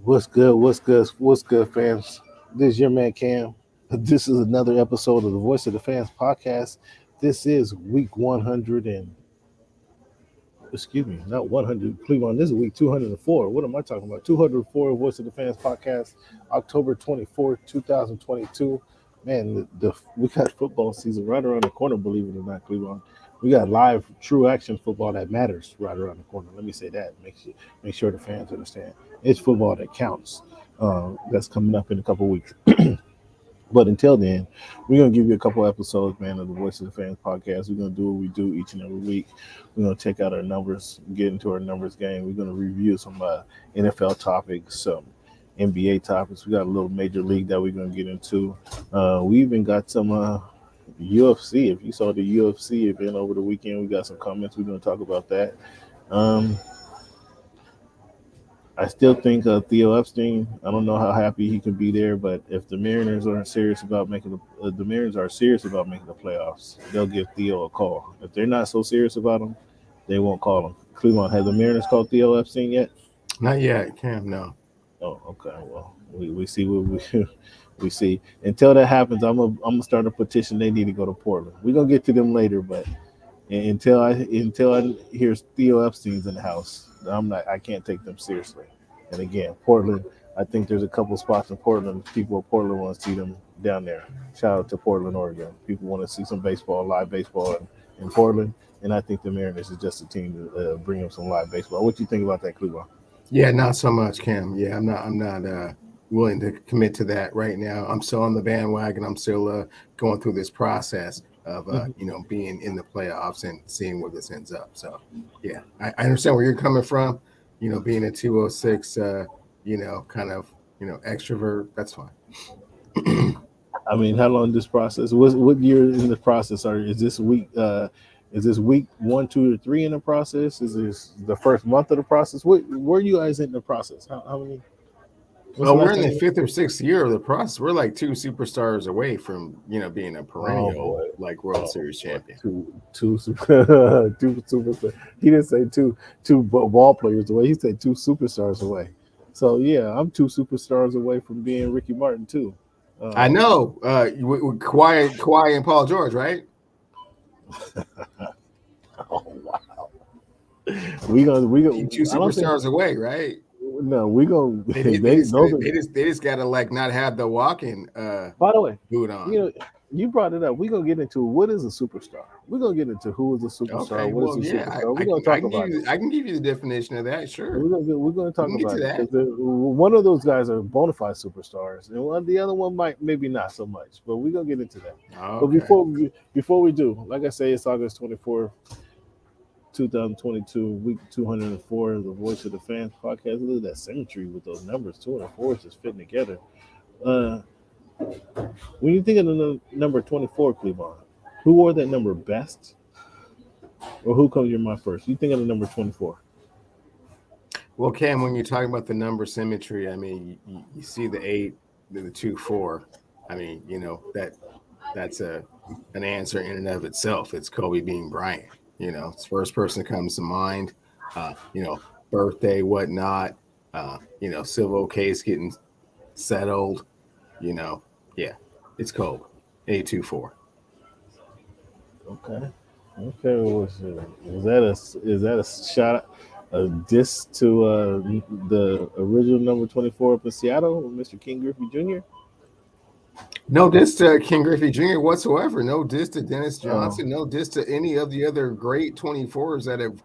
What's good? What's good? What's good, fans? This is your man Cam. This is another episode of the Voice of the Fans podcast. This is week 100 and excuse me, not 100. Cleveland. This is week 204. What am I talking about? 204 Voice of the Fans podcast, October 24th, 2022. Man, we got football season right around the corner. Believe it or not, Cleveland. We got live, true action football that matters right around the corner. Let me say that. Make sure the fans understand. It's football that counts. That's coming up in a couple weeks. But until then, we're gonna give you a couple episodes, man, of the Voice of the Fans podcast. We're gonna do what we do each and every week. We're gonna check out our numbers, get into our numbers game. We're gonna review some NFL topics, some NBA topics. We got a little major league that we're gonna get into. We even got some UFC. If you saw the UFC event over the weekend, we got some comments. We're gonna talk about that. Um, I still think Theo Epstein. I don't know how happy he can be there, but if the Mariners aren't serious about making the Mariners are serious about making the playoffs, they'll give Theo a call. If they're not so serious about him, they won't call him. Cleveland, has the Mariners called Theo Epstein yet? Not yet, Cam. No. Oh, okay. Well, we see what we we see. Until that happens, I'm gonna start a petition. They need to go to Portland. We're gonna get to them later, but until I hear Theo Epstein's in the house, I can't take them seriously. And again, Portland, I think there's a couple spots in Portland. People of Portland want to see them down there. Shout out to Portland, Oregon. People want to see some baseball, live baseball in Portland. And I think the Mariners is just a team to bring them some live baseball. What do you think about that, Cleveland? Yeah, not so much, Cam. Yeah, I'm not willing to commit to that right now. I'm still on the bandwagon. I'm still going through this process of being in the playoffs and seeing where this ends up. So yeah, I understand where you're coming from. Being a 206, kind of extrovert. That's fine. I mean, how long this process? What year in the process is this week? Is this week 1, 2, or 3 in the process? Is this the first month of the process? Where are you guys in the process? How many? What's the Well, we're last in the time? fifth or sixth year of the process. We're like two superstars away from being a Oh perennial boy. like World Oh Series boy. champion. Two super two super. He didn't say two ball players away. He said two superstars away. So yeah, I'm two superstars away from being Ricky Martin too. I Um, know. Kawhi and Paul George, right? oh wow. We gonna. Two I don't think. superstars away, right? No, we gonna. They they, they They just those are. they just gotta like not have the walking By the way, boot you on. know, you brought it up. We're gonna get into what is a superstar. We're gonna get into who is a superstar, Okay, what is well, a yeah, superstar. I We're gonna can I talk can give about it. you I can give you the definition of that. Sure, We're gonna we talk can get to about it that. because one of those guys are bona fide superstars, and the other one might maybe not so much. But we're gonna get into that. But Okay. before we do, like I say, it's August 24th, 2022, week 204 of the Voice of the Fans podcast. Look at that symmetry with those numbers. 204 is just fitting together. Uh, when you think of the number 24, Cleveland, who wore that number best? Or who comes to your mind first? You think of the number 24. Well, Cam, when you're talking about the number symmetry, I mean, you see the 8, the 2, 4. I mean, that's an answer in and of itself. It's Kobe being Bryant. It's the first person that comes to mind. Uh, you know, Birthday, whatnot. Civil case getting settled. You know, yeah, it's Kobe. 824. Okay. Okay. Is that a shot, a diss to the original number 24 up in Seattle, Mr. King Griffey Jr.? No diss to King Griffey Jr. whatsoever. No diss to Dennis Oh, Johnson. No diss to any of the other great 24s that have,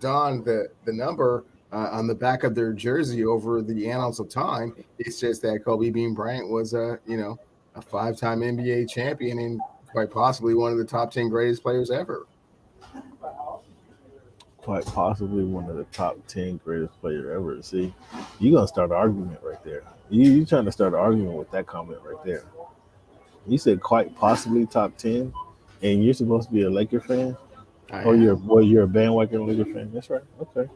donned the number on the back of their jersey over the annals of time. It's just that Kobe Bean Bryant was a 5-time NBA champion and quite possibly one of the top 10 greatest players ever. quite possibly one of the top 10 greatest player ever. See, you're going to start an argument right there. You trying to start an argument with that comment right there. You said quite possibly top 10, and you're supposed to be a Laker fan? I Oh, am. you're a bandwagon Laker fan. That's right. Okay.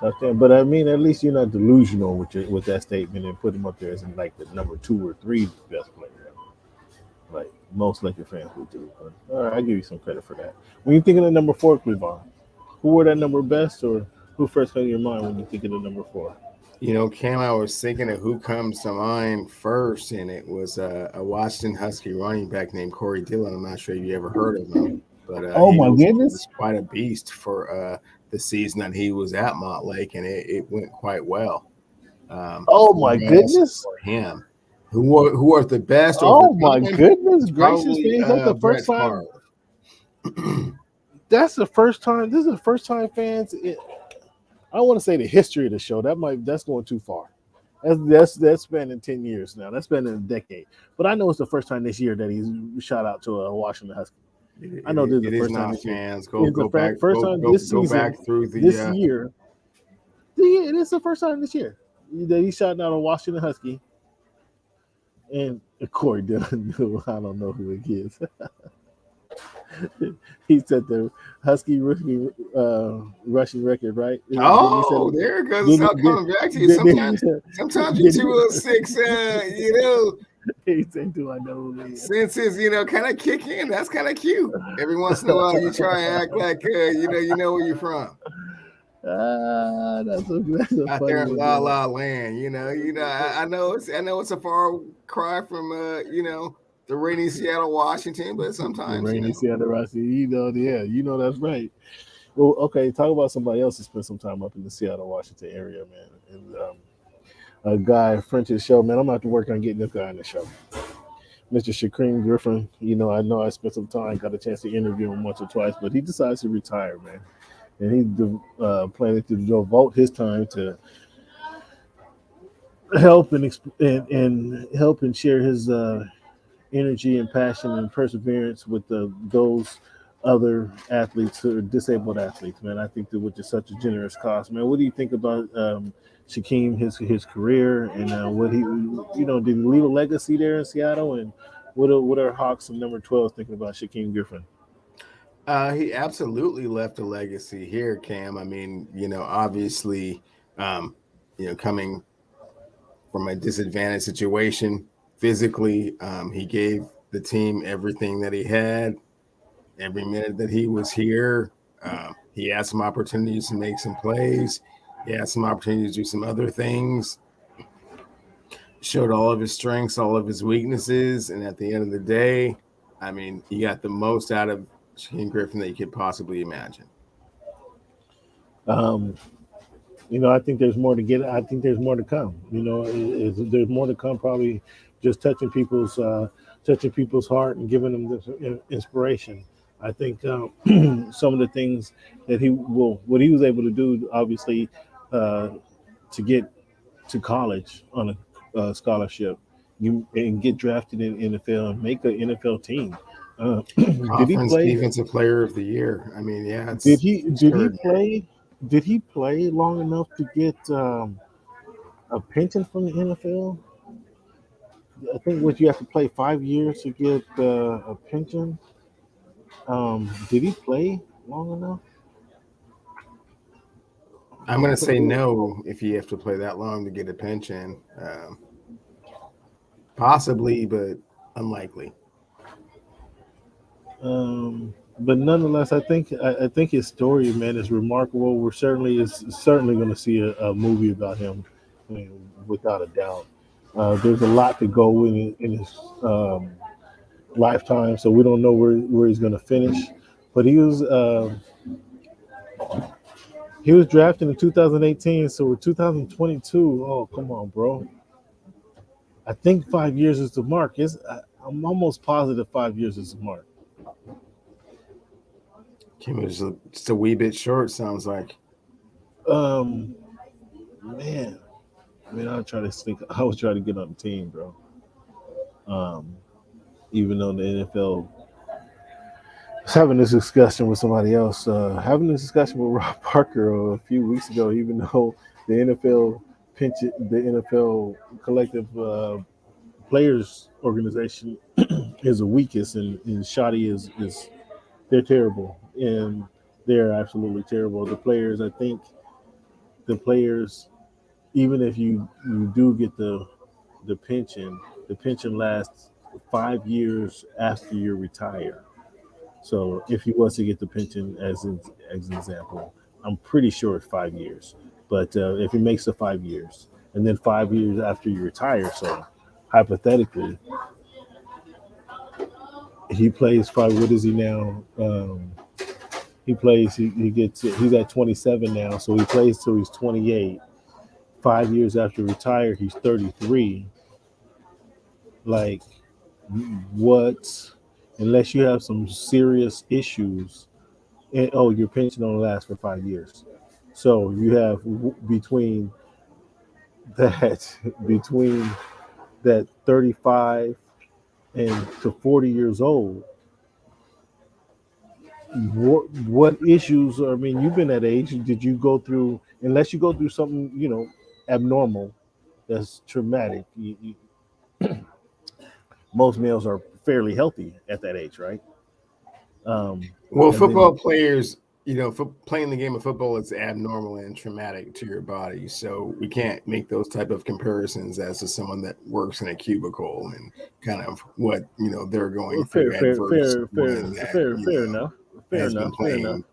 Top 10. But I mean, at least you're not delusional with that statement and put him up there as in like the number 2 or 3 best player ever, like most Laker fans would do. But all right, I give you some credit for that. When you think of the number 4, Cleveland, who wore that number best, or Who first comes to your mind when you think of the number 4? Cam, I was thinking of who comes to mind first, and it was a Washington Husky running back named Corey Dillon. I'm not sure if you ever heard of him, but Oh my he goodness! was quite a beast for the season that he was at Montlake, and it went quite well Oh for my us, goodness! for him. Who are the best over Oh my time? goodness It's gracious, probably man! Is that the Brett first time? Favre. That's the first time. This is the first time fans. I don't want to say the history of the show. That's going too far. That's been in 10 years now. That's been in a decade. But I know it's the first time this year that he's shot out to a Washington Husky. I know this is the It is first time not, this year. fans. It's the first time this Go back season, through this the year. Yeah, it is the first time this year that he's shot out a Washington Husky. And Corey Dillon, I don't know who it is. He set the Husky rookie rushing record, right? Didn't he set Oh, it? there it goes. It's Didn't all he, coming back to you. didn't, Sometimes you're didn't, 206. he said, "Do I know who it is?" Senses, kind of kick in. That's kind of cute. Every once in a while, you try and act like you know where you're from. That's a Out funny there in one, La man. La Land, I know it's a far cry from the rainy Seattle, Washington, but The sometimes rainy Seattle Rossi, yeah, that's right. Well, okay, talk about somebody else who spent some time up in the Seattle, Washington area, man. And a guy, friend to the show, man. I'm gonna have to work on getting this guy on the show. Mr. Shakrin Griffin, I know I spent some time, got a chance to interview him once or twice, but he decides to retire, man. And he's planning to devote his time to help and help and share his energy and passion and perseverance with those other athletes who are disabled athletes, man. I think that which is such a generous cause, man. What do you think about Shaquem, his career, and what did he leave a legacy there in Seattle? And what are Hawks and number 12 thinking about Shaquem Griffin? He absolutely left a legacy here, Cam. I mean, obviously, coming from a disadvantaged situation physically, he gave the team everything that he had. Every minute that he was here, he had some opportunities to make some plays. He had some opportunities to do some other things. Showed all of his strengths, all of his weaknesses, and at the end of the day, I mean, he got the most out of Shane Griffin that you could possibly imagine. Um, I think there's more to get. I think there's more to come. There's more to come. Probably just touching people's heart and giving them this inspiration. I think some of the things that what he was able to do, obviously, uh, to get to college on a scholarship, and get drafted in NFL and make an NFL team. Did he Conference play? Defensive Player of the Year. I mean, yeah, Did it's he? Did he absurd. play? Did he play long enough to get a pension from the NFL? I think what you have to play 5 years to get a pension. Did he play long enough? I'm going to say no if you have to play that long to get a pension. Possibly, but unlikely. But nonetheless, I think his story, man, is remarkable. We're certainly going to see a movie about him, I mean, without a doubt. There's a lot to go in his lifetime, so we don't know where he's going to finish. But he was drafted in 2018, so we're 2022. Oh, come on, bro. I think 5 years is the mark. I'm almost positive 5 years is the mark. Kim was just a wee bit short, sounds like. Um, Man, I mean, I was trying to get on the team, bro. Um, Even though the NFL I was having this discussion with somebody else, having this discussion with Rob Parker a few weeks ago. Even though the NFL collective players organization is the weakest, and Shoddy is they're terrible, and they're absolutely terrible. The players, even if you do get the pension lasts 5 years after you retire. So if he was to get the pension, as an example, I'm pretty sure it's 5 years. But if he makes the 5 years, and then 5 years after you retire, so hypothetically, he plays probably, what is he now? He plays. He gets. He's at 27 now, so he plays till he's 28. 5 years after retire, he's 33. Like, what? Unless you have some serious issues, and oh, your pension only lasts for 5 years. So you have that between that 35 and to 40 years old. What issues? I mean, you've been that age. Did you go through? Unless you go through something, abnormal, that's traumatic. Most males are fairly healthy at that age, right? Um, Well, and then football players, for playing the game of football is abnormal and traumatic to your body. So we can't make those type of comparisons as to someone that works in a cubicle and kind of what they're going fair, through fair, adverse fair, fair, one that fair enough. Fair has been enough. Fair enough. playing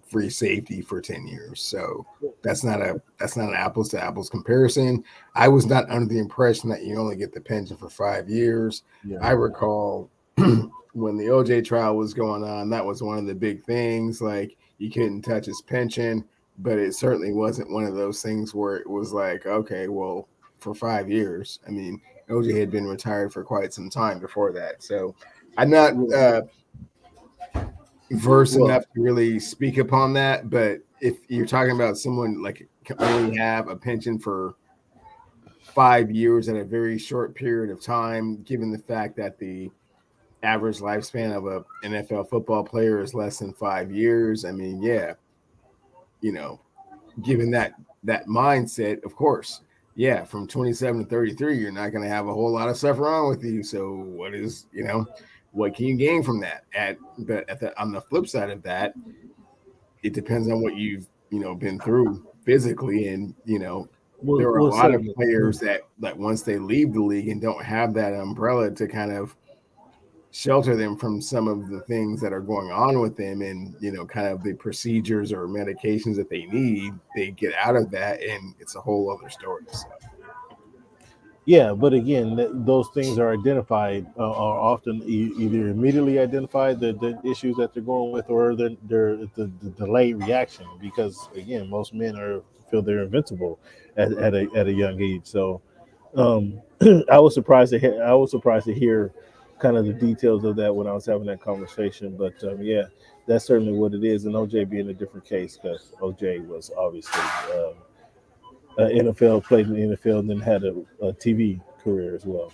free safety for 10 years. So that's not an apples to apples comparison. I was not under the impression that you only get the pension for 5 years. Yeah. I recall when the OJ trial was going on, that was one of the big things. Like, you couldn't touch his pension, but it certainly wasn't one of those things where it was like, okay, well, for 5 years. I mean, OJ had been retired for quite some time before that. So I'm not versed Well, enough to really speak upon that. But if you're talking about someone like can only have a pension for 5 years at a very short period of time, given the fact that the average lifespan of a NFL football player is less than 5 years. I mean, yeah, you know, given that mindset, of course, yeah, from 27 to 33, you're not going to have a whole lot of stuff wrong with you. So what can you gain from that? On the flip side of that, it depends on what you've been through physically, and there are a lot of certainly. players that once they leave the league and don't have that umbrella to kind of shelter them from some of the things that are going on with them, and kind of the procedures or medications that they need, they get out of that and it's a whole other story. So Yeah, but again, those things are identified, are often either immediately identified, the issues that they're going with, or they're the delayed reaction, because again, most men feel they're invincible at a young age. So um, I was surprised to hear kind of the details of that when I was having that conversation. But yeah, that's certainly what it is. And OJ being a different case, because OJ was obviously. NFL, played in the NFL, and then had a TV career as well.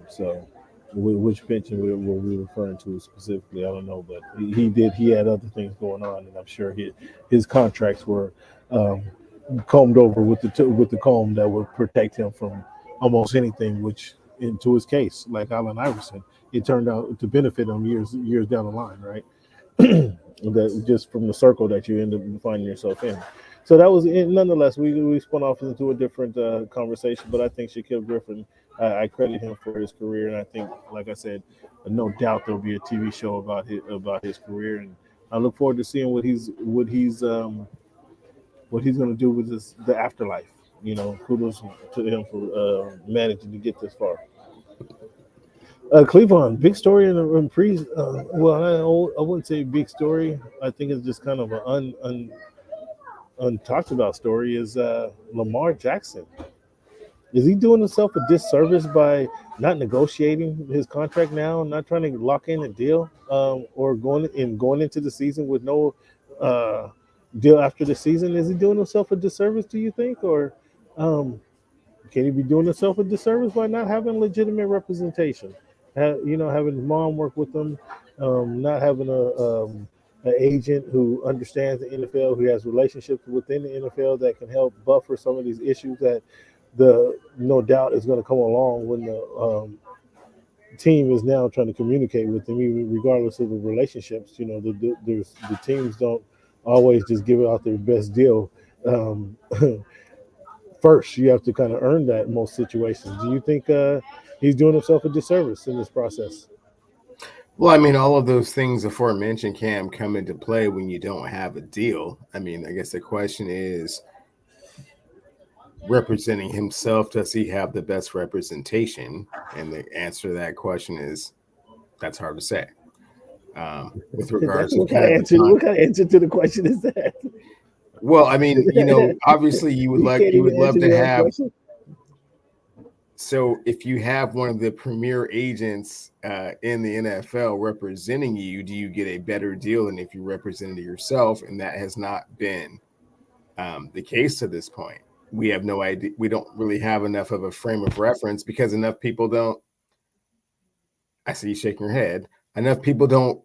So, which pension were we referring to specifically? I don't know, but he did. He had other things going on, and I'm sure his contracts were um, combed over with the comb that would protect him from almost anything. Which, into his case, like Allen Iverson, it turned out to benefit him years down the line, right? That just from the circle that you end up finding yourself in. So that was it. Nonetheless, we spun off into a different conversation, but I think Shaquille Griffin, I credit him for his career, and I think, like I said, no doubt there'll be a TV show about his career, and I look forward to seeing what he's going to do with the afterlife. Kudos to him for managing to get this far. Cleveland, big story in pre. Well, I wouldn't say big story. I think it's just kind of an untalked about story. Is Lamar Jackson. Is he doing himself a disservice by not negotiating his contract now, not trying to lock in a deal, or going into the season with no uh, deal after the season? Is he doing himself a disservice? Do you think, or um, can he be doing himself a disservice by not having legitimate representation? Having his mom work with him, not having an agent who understands the NFL, who has relationships within the NFL that can help buffer some of these issues that the no doubt is going to come along when the team is now trying to communicate with them, even regardless of the relationships. The teams don't always just give out their best deal. Um, First, you have to kind of earn that in most situations. Do you think he's doing himself a disservice in this process? Well, I mean, all of those things aforementioned, Cam, come into play when you don't have a deal. I mean, I guess the question is, representing himself, does he have the best representation? And the answer to that question is that's hard to say. With regards to What kind kind of of the answer? time. What kind of answer to the question is that? Well, I mean, obviously You can't you would even love answer to your own have. question. So if you have one of the premier agents in the NFL representing you, do you get a better deal than if you represented yourself? And that has not been the case to this point. We have no idea. We don't really have enough of a frame of reference because enough people don't. I see you shaking your head. Enough people don't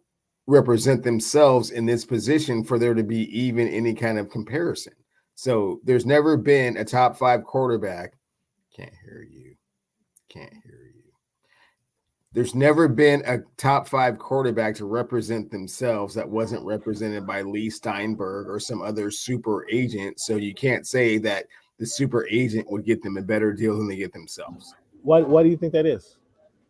represent themselves in this position for there to be even any kind of comparison. So there's never been a top 5 quarterback. Can't hear you. Can't hear you. There's never been a top 5 quarterback to represent themselves that wasn't represented by Lee Steinberg or some other super agent. So you can't say that the super agent would get them a better deal than they get themselves. Why do you think that is?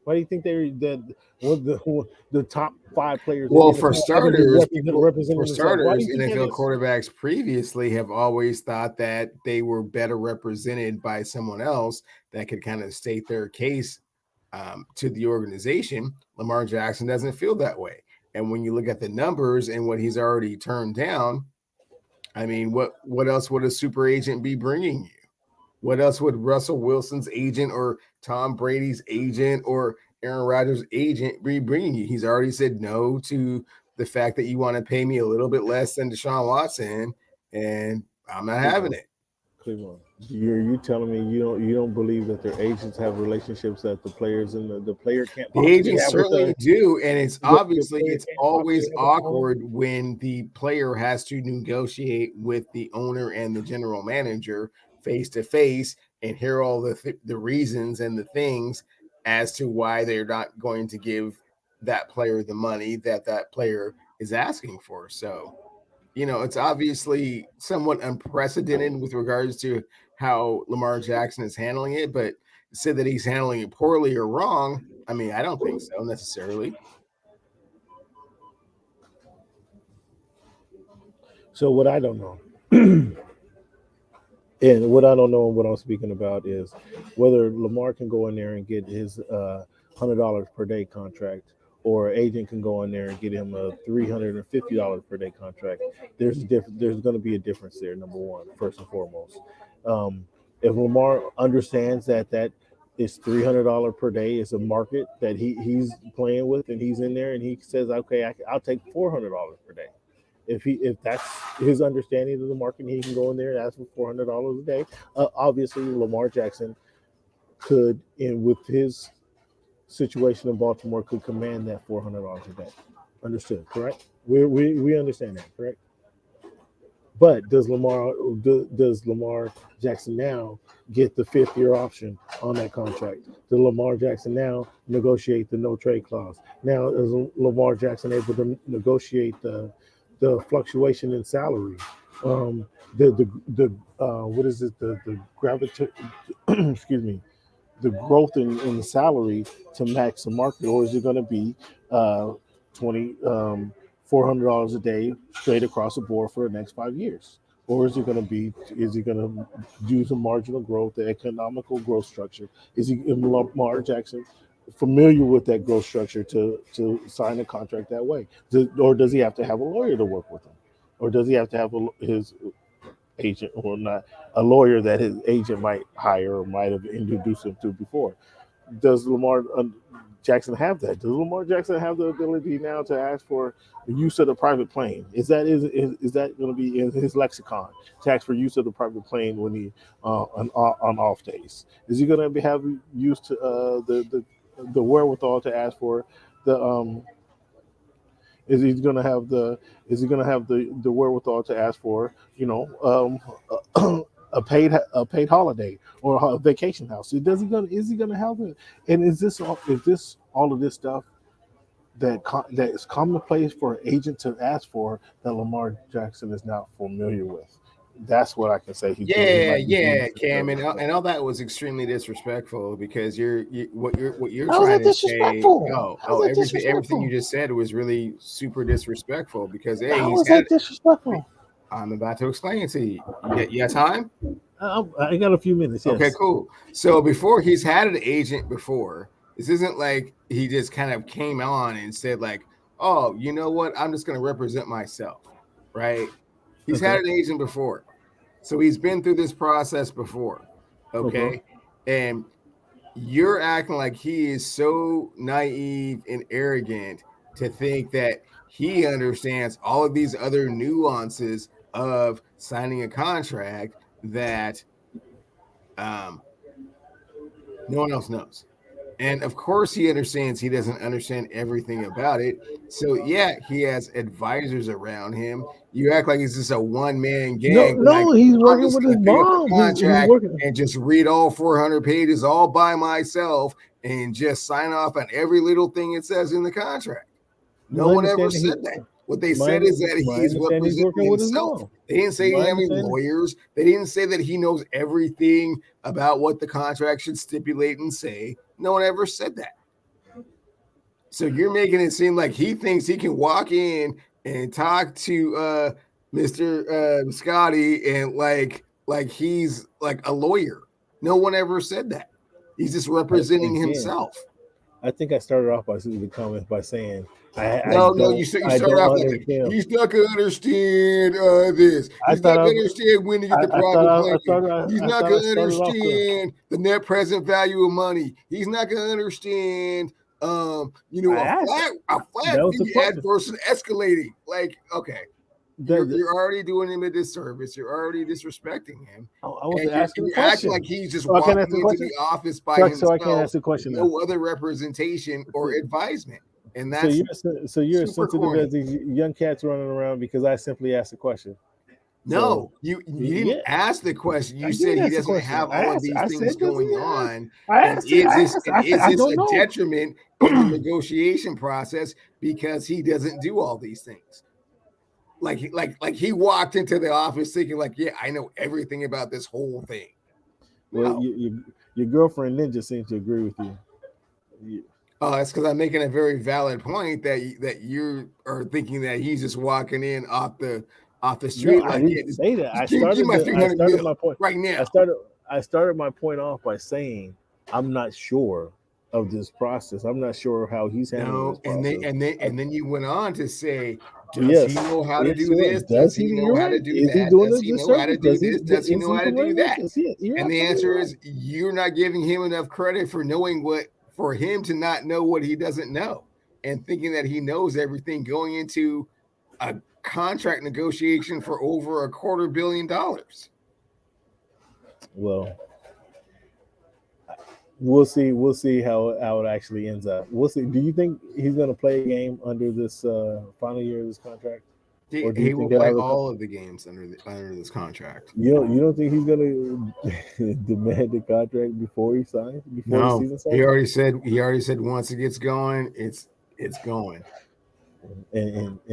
Why do you think they're the top 5 players in Well, the for NFL haven't been starters, representing themselves? Why do you think that NFL is? quarterbacks previously have always thought that they were better represented by someone else that could kind of state their case to the organization. Lamar Jackson doesn't feel that way. And when you look at the numbers and what he's already turned down, I mean, what else would a super agent be bringing you? What else would Russell Wilson's agent or Tom Brady's agent or Aaron Rodgers' agent be bringing you? He's already said no to the fact that you want to pay me a little bit less than Deshaun Watson, and I'm not having it. Cleveland. You telling me you don't believe that their agents have relationships that the players and the player can't The possibly agents have with certainly do, and the player it's can't possibly always have with the owner? awkward when the player has to negotiate with the owner and the general manager face to face and hear all the reasons and the things as to why they're not going to give that player the money that player is asking for. So, it's obviously somewhat unprecedented with regards to how Lamar Jackson is handling it, but to say that he's handling it poorly or wrong, I mean, I don't think so necessarily. So what I don't know, and what I don't know, and what I'm speaking about is whether Lamar can go in there and get his $100 per day contract, or an agent can go in there and get him a $350 per day contract. There's going to be a difference there. Number one, first and foremost, if Lamar understands that is $300 per day is a market that he's playing with, and he's in there, and he says, okay, I'll take $400 per day. If that's his understanding of the market, he can go in there and ask for $400 a day. Obviously, Lamar Jackson could, in with his situation in Baltimore, could command that $400 a day. Understood, correct? We understand that, correct? But does Lamar Jackson now get the 5th year option on that contract? Does Lamar Jackson now negotiate the no trade clause? Now is Lamar Jackson able to negotiate the fluctuation in salary? The what is it? The gravity excuse me, the growth in salary to match the market, or is it going to be uh, 20 $400 a day straight across the board for the next 5 years? Or is he going to do some marginal growth, the economical growth structure? Is Lamar Jackson familiar with that growth structure to sign a contract that way? Or does he have to have a lawyer to work with him? Or does he have to have his agent, or not, a lawyer that his agent might hire or might have introduced him to before? Does Lamar Jackson have that? Does Lamar Jackson have the ability now to ask for the use of the private plane? Is that going to be in his lexicon to ask for use of the private plane when he on off days? Is he going to have used to the wherewithal to ask for the is he going to have the is he going to have the wherewithal to ask for a paid holiday or a vacation house? Is he gonna have it? And is this all of this stuff that is commonplace for an agent to ask for, that Lamar Jackson is not familiar with? That's what I can say. He's doing. Yeah, He might be doing Cam, some and all that was extremely disrespectful because what you're How is trying that to say. disrespectful? How is that Everything you disrespectful? just said was really super disrespectful because How is that disrespectful? I'm about to explain it to you. You got time? I got a few minutes. Okay, Yes. cool. So before he's had an agent before, this isn't like he just kind of came on and said like, "Oh, you know what? I'm just going to represent myself," right? He's Okay. had an agent before, so he's been through this process before. Okay. Okay, and you're acting like he is so naive and arrogant to think that he understands all of these other nuances of signing a contract that no one else knows. And of course, he understands he doesn't understand everything about it. So, yeah, he has advisors around him. You act like it's just a one man No, gang. Like, no, he's I'm working just with going his to pick up mom. a He's contract working. and just read all 400 pages all by myself and just sign off on every little thing it says in the contract. No My one ever understanding, said that. What they my said is that my he's understanding, he's representing working with his himself. mom. They didn't say he My didn't have any understanding. lawyers. They didn't say that he knows everything about what the contract should stipulate and say. No one ever said that. So you're making it seem like he thinks he can walk in and talk to Mr. Scotty and like he's like a lawyer. No one ever said that. He's just representing Again, himself. I think I started off by the comments by saying No, you I start don't off like understand. he's not gonna understand this. I He's not thought gonna understand when to get the private plane. He's not I gonna started off with. understand the net present value of money. He's not gonna understand I asked. a That flat was the fee ad question. versus escalating. Like, okay, The, you're already doing him a disservice. You're already disrespecting him. I was And asking a you're acting question. like he's just So I can't walking ask the into question. the office by So I can't himself ask the with question now. no other representation or advisement. And So that's you're as super sensitive corny. as these young cats running around because I simply asked a question. No, So, you didn't ask the question. You I said did he ask the doesn't question. have all of these I things said, does going he ask? on. I And asked it. I said, is I this don't a know. detriment in the negotiation process because he doesn't do all these things? Like he walked into the office thinking like, yeah, I know everything about this whole thing. Well, No. your girlfriend Ninja seems to agree with you. That's because I'm making a very valid point that you are thinking that he's just walking in off the street. No, I Like, didn't yeah, say that. I give my 300 started mil my point right now. I started my point off by saying I'm not sure of this process. I'm not sure how he's handling this process. And then you went on to say, does he know how to do this? Does He know you're how to right. do Is he that? doing Does a he know how to disservice? do this? Does he Is know how to do promoting that? this? And the answer is you're not giving him enough credit for knowing for him to not know what he doesn't know and thinking that he knows everything going into a contract negotiation for over $250 million. Well, we'll see. We'll see how it actually ends up. We'll see. Do you think he's going to play a game under this final year of this contract? Or he will play all of the games under this contract. You don't think he's going to demand the contract before he signs? Before the season starts? He already said once it gets going, it's going. And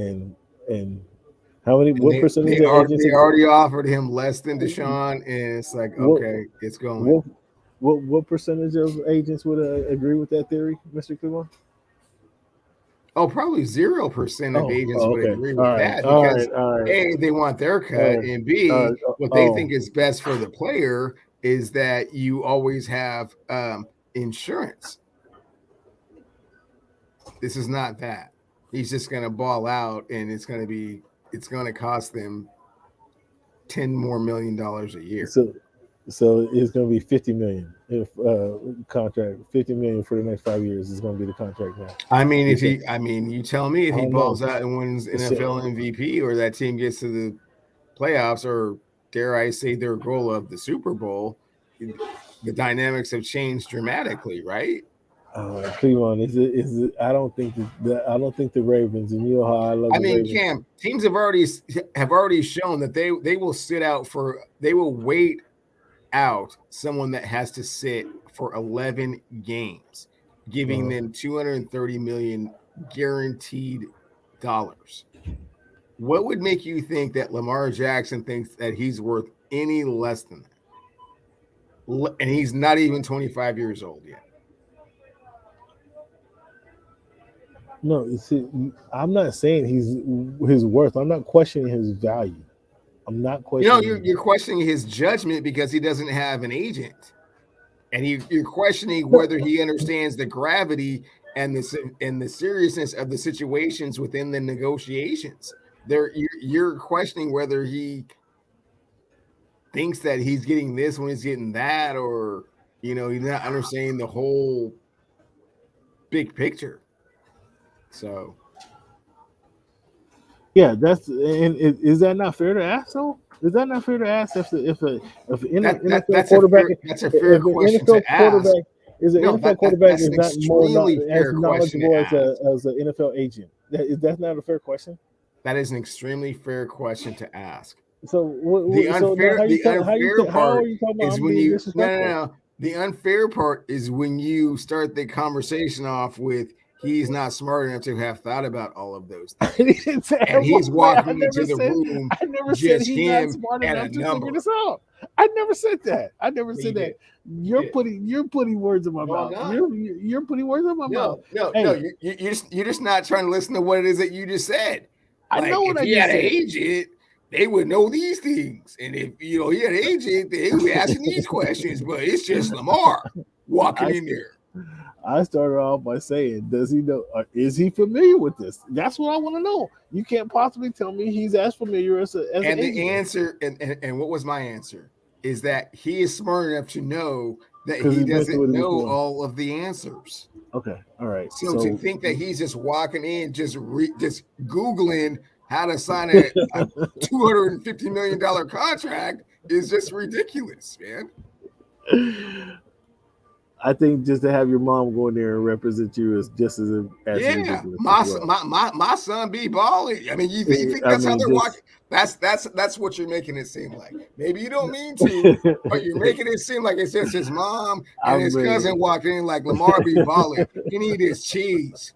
how many? What percentage of agents? They already offered him less than Deshaun, and it's like, okay, it's going. What percentage of agents would agree with that theory, Mr. Cleveland? Oh, probably 0% of agents would agree with that because A, they want their cut, and B, what they think is best for the player is that you always have insurance. This is not that. He's just going to ball out, and it's going to cost them $10 million more a year. So it's going to be $50 million if contract. $50 million for the next 5 years is going to be the contract now. I mean, you tell me if he balls out and wins NFL MVP, or that team gets to the playoffs, or dare I say their goal of the Super Bowl, the dynamics have changed dramatically, right? Cleveland is it? I don't think the Ravens, and you know how I love. Cam, teams have already shown that they will wait out someone that has to sit for 11 games, giving them $230 million guaranteed dollars. What would make you think that Lamar Jackson thinks that he's worth any less than that? And he's not even 25 years old yet. No, see, I'm not saying he's his worth. I'm not questioning his value. I'm not questioning. You're questioning his judgment because he doesn't have an agent, and you're questioning whether he understands the gravity and the seriousness of the situations within the negotiations. You're questioning whether he thinks that he's getting this when he's getting that, or he's not understanding the whole big picture. So, yeah, is that not fair to ask though? Is that not fair to ask if NFL quarterback that's a fair question to ask. Is an NFL quarterback is not more as knowledgeable as an NFL agent? That's not a fair question. That is an extremely fair question to ask. So the unfair part is when you start the conversation off with he's not smart enough to have thought about all of those things. And he's walking into the room. I never said he's not smart enough to figure this out. I never said that. I never said that. You're putting words in my mouth. You're putting words in my mouth. No, you're just not trying to listen to what it is that you just said. I know what I just said. If he had an agent, they would know these things. And if he had an agent, they would be asking these questions. But it's just Lamar walking in there. I started off by saying, does he know? Is he familiar with this? That's what I want to know. You can't possibly tell me he's as familiar as an agent. The answer, and what was my answer, is that he is smart enough to know that he doesn't know all of the answers. Okay, all right. So to think that he's just walking in, just Googling how to sign a $250 million contract is just ridiculous, man. I think just to have your mom go in there and represent you is just as ridiculous. My son be balling. I mean, you think that's how they're walking? That's what you're making it seem like. Maybe you don't mean to, but you're making it seem like it's just his mom and his cousin walking in like Lamar be balling. He need his cheese.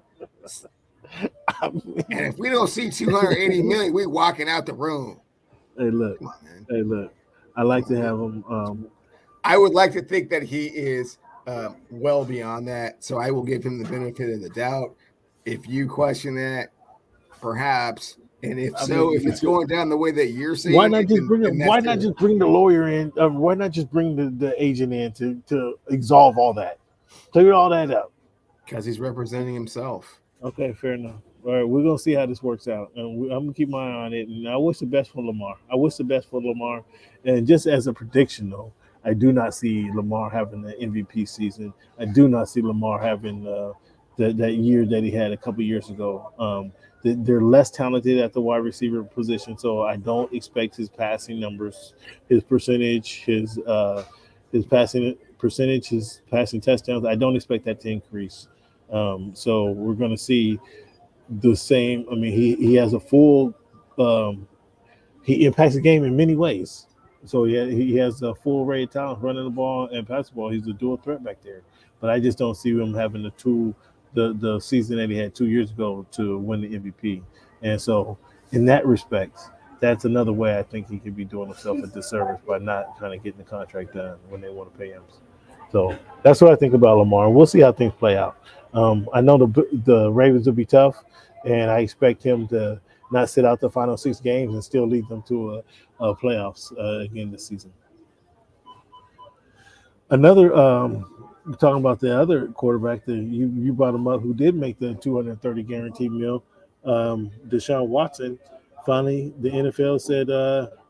And if we don't see 280 million, we walking out the room. Hey, look. Come on, man. Hey, look. I like to have him. I would like to think that he is well beyond that, so I will give him the benefit of the doubt. If you question that, perhaps, and if it's going down the way that you're saying, why not just bring the lawyer in? Why not just bring the agent in to exsolve all that, clear all that up? Because he's representing himself. Okay, fair enough. All right, we're gonna see how this works out, and I'm gonna keep my eye on it. And I wish the best for Lamar. And just as a prediction, though, I do not see Lamar having the MVP season. I do not see Lamar having that year that he had a couple years ago. They're less talented at the wide receiver position, so I don't expect his passing numbers, his percentage, his passing percentage, his passing touchdowns. I don't expect that to increase. So we're going to see the same. I mean, he has a full. He impacts the game in many ways. So he has a full array of talent running the ball and passing the ball. He's a dual threat back there. But I just don't see him having the season that he had 2 years ago to win the MVP. And so in that respect, that's another way I think he could be doing himself a disservice by not kind of getting the contract done when they want to pay him. So that's what I think about Lamar. We'll see how things play out. I know the Ravens will be tough, and I expect him to not sit out the final 6 games and still lead them to a playoffs again this season. Another talking about the other quarterback that you brought him up, who did make the 230 guaranteed mil, Deshaun Watson. Finally, the NFL said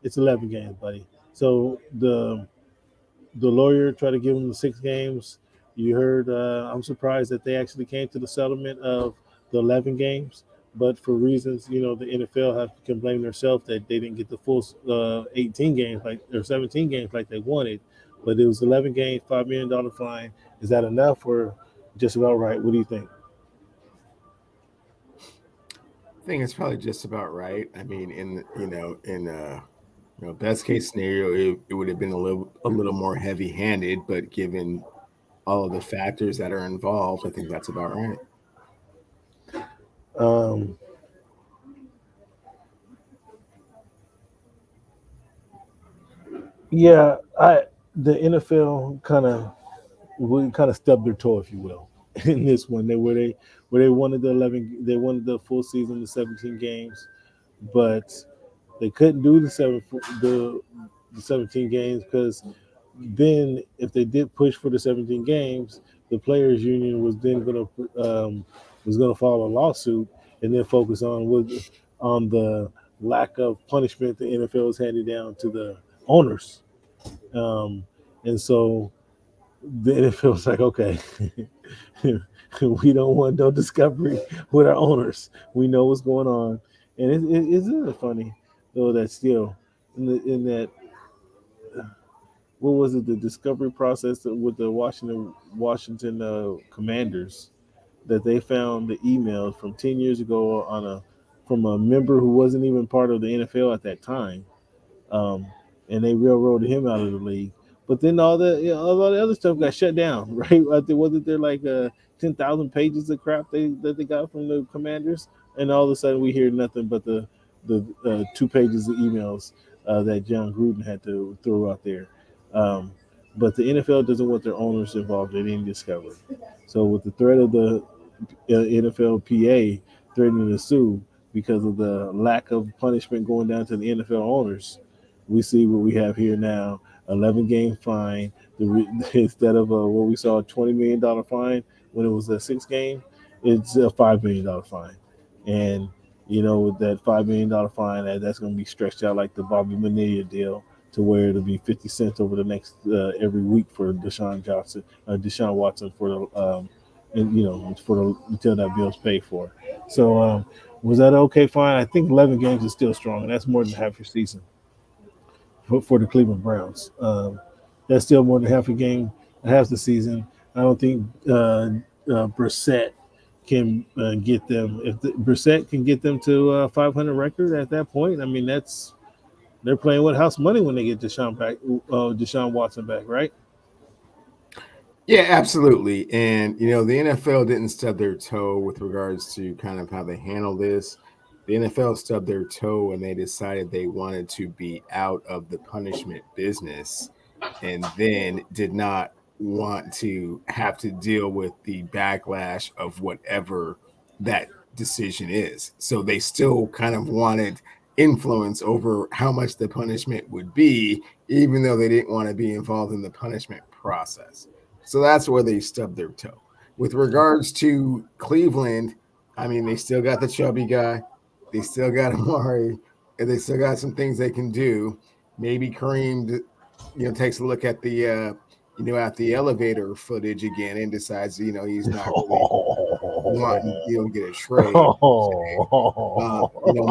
it's 11 games, buddy. So the lawyer tried to give him the 6 games. You heard. I'm surprised that they actually came to the settlement of the 11 games. But for reasons, the NFL can blame themselves that they didn't get the full 18 games or 17 games like they wanted. But it was 11 games, $5 million fine. Is that enough or just about right? What do you think? I think it's probably just about right. I mean, in best case scenario, it would have been a little more heavy-handed, but given all of the factors that are involved, I think that's about right. Yeah, the NFL kind of stubbed their toe, if you will, in this one. They wanted they wanted the full season, the 17 games, but they couldn't do the 17 games because then if they did push for the 17 games, the players union was going to file a lawsuit and then focus on the lack of punishment the NFL is handing down to the owners. Um, and so the NFL was like, okay, we don't want no discovery with our owners. We know what's going on, and isn't it funny though that still in that what was it, the discovery process with the Washington Commanders, that they found the emails from 10 years ago from a member who wasn't even part of the NFL at that time, um, and they railroaded him out of the league. But then all the other stuff got shut down, right? Wasn't there like 10,000 pages of crap that they got from the Commanders, and all of a sudden we hear nothing but the 2 pages of emails that John Gruden had to throw out there. Um, but the NFL doesn't want their owners involved in any discovery. So with the threat of the NFLPA threatening to sue because of the lack of punishment going down to the NFL owners, we see what we have here now: 11-game fine. Instead of what we saw, a $20 million fine when it was a 6 game, it's a $5 million fine. And with that $5 million fine, that's going to be stretched out like the Bobby Bonilla deal, to where it'll be 50 cents over the next every week for Deshaun Watson for the and for the until that bill's paid for. So was that okay? Fine. I think 11 games is still strong, and that's more than half your season for the Cleveland Browns. That's still more than half the season. I don't think Brissett can get them. If Brissett can get them to 500 record at that point, I mean they're playing with house money when they get Deshaun Watson back, right? Yeah, absolutely. And the NFL didn't stub their toe with regards to kind of how they handle this. The NFL stubbed their toe and they decided they wanted to be out of the punishment business, and then did not want to have to deal with the backlash of whatever that decision is. So they still kind of wanted influence over how much the punishment would be, even though they didn't want to be involved in the punishment process. So that's where they stubbed their toe. With regards to Cleveland, I mean, they still got the chubby guy, they still got Amari, and they still got some things they can do. Maybe Kareem, takes a look at the at the elevator footage again and decides, he's not really wanting, get a trade.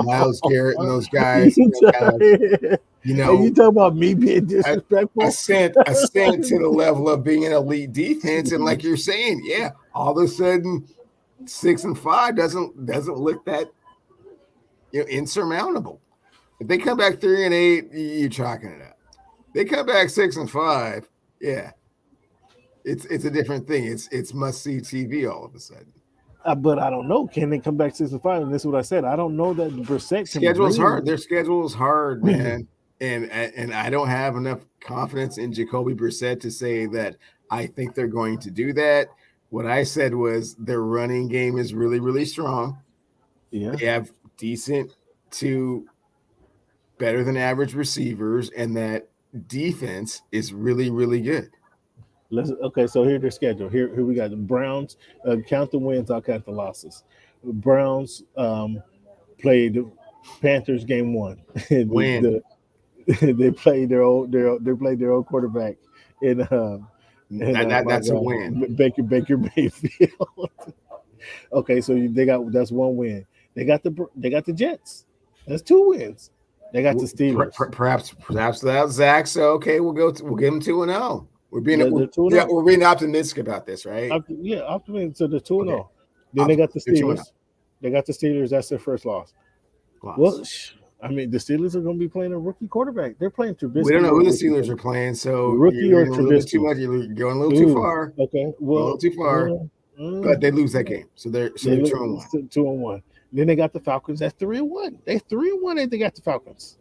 Miles Garrett and those guys, kind of, And you talk about me being disrespectful? ascent to the level of being an elite defense, and like you're saying, yeah, all of a sudden 6-5 doesn't look that insurmountable. If they come back 3-8, you're chalking it up. They come back 6-5, yeah, it's a different thing. It's must see TV all of a sudden. But I don't know. Can they come back 6-5? And this is what I said. I don't know that Brissett can. Schedule's hard. Their schedule is hard, man. And I don't have enough confidence in Jacoby Brissett to say that I think they're going to do that. What I said was their running game is really, really strong. Yeah. They have decent to better than average receivers, and that defense is really, really good. Okay, so here's their schedule. Here we got the Browns. Count the wins, I'll count the losses. Browns played the Panthers game 1. Win. They played their old quarterback in that's a win. Baker Mayfield. Okay, so that's one win. They got the Jets. That's 2 wins. They got the Steelers. Perhaps that's Zach. So okay, we'll give them 2-0. We're being optimistic about this, right? Optimistic. So they're 2-0. Then they got the Steelers. They got the Steelers. That's their first loss. Well, I mean, the Steelers are going to be playing a rookie quarterback. They're playing Trubisky. We don't know who the Steelers are playing, so rookie or Trubisky. You're going a little too far. Okay, well, a little too far. But they lose that game, so they're 2-1. 2-1. Then they got the Falcons. That's 3-1. They 3-1. And they got the Falcons.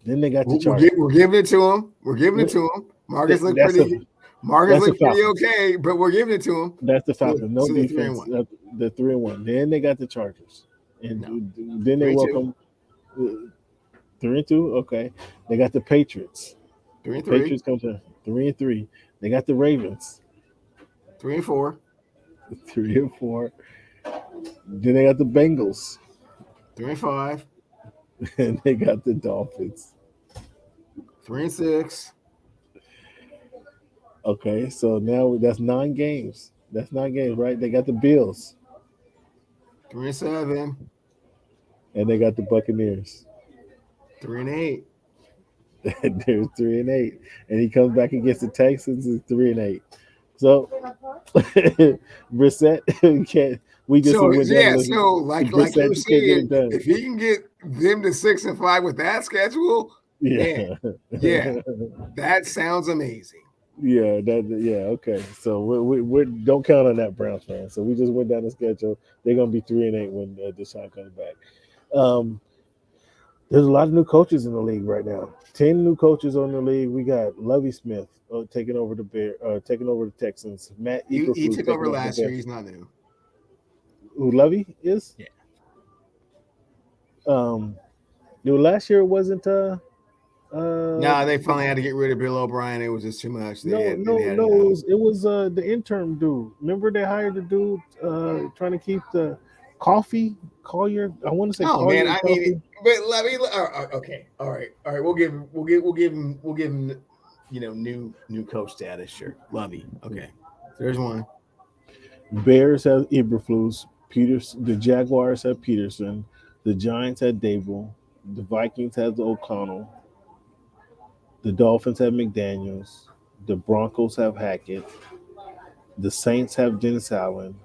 Then they got the Chargers. We're giving it to him. We're giving it to him. Marcus looked pretty. Marcus looked pretty okay, but we're giving it to him. That's the Falcons. No so defense. The 3-1. Then they got the Chargers, and then they welcome 3-2. Okay, they got the Patriots. 3-3. Patriots come to 3-3. They got the Ravens. 3-4. 3-4. Then they got the Bengals. 3-5. And they got the Dolphins. 3-6. Okay, so now that's 9 games. That's 9 games, right? They got the Bills. 3-7. And they got the Buccaneers. 3-8. And there's 3-8. And he comes back against the Texans is 3-8. So Brissett can't. We just so like you were saying, if he can get them to 6-5 with that schedule, yeah, that sounds amazing. Yeah, okay. So we don't count on that, Browns fan. So we just went down the schedule. They're gonna be 3-8 when Deshaun comes back. There's a lot of new coaches in the league right now. 10 new coaches on the league. We got Lovie Smith taking over the Texans. Matt he took over last year. He's not new. Who Lovie is? Yeah. Last year it wasn't. They finally had to get rid of Bill O'Brien. It was just too much. It was the interim dude. Remember they hired the dude trying to keep the Collier. I want to say. Oh man, I mean, but let me. Okay, all right. We'll give him. New coach status. Sure, Lovey. Okay, there's one. Bears have Eberflus. The Jaguars have Peterson. The Giants have Dable. The Vikings have O'Connell. The Dolphins have McDaniels. The Broncos have Hackett. The Saints have Dennis Allen.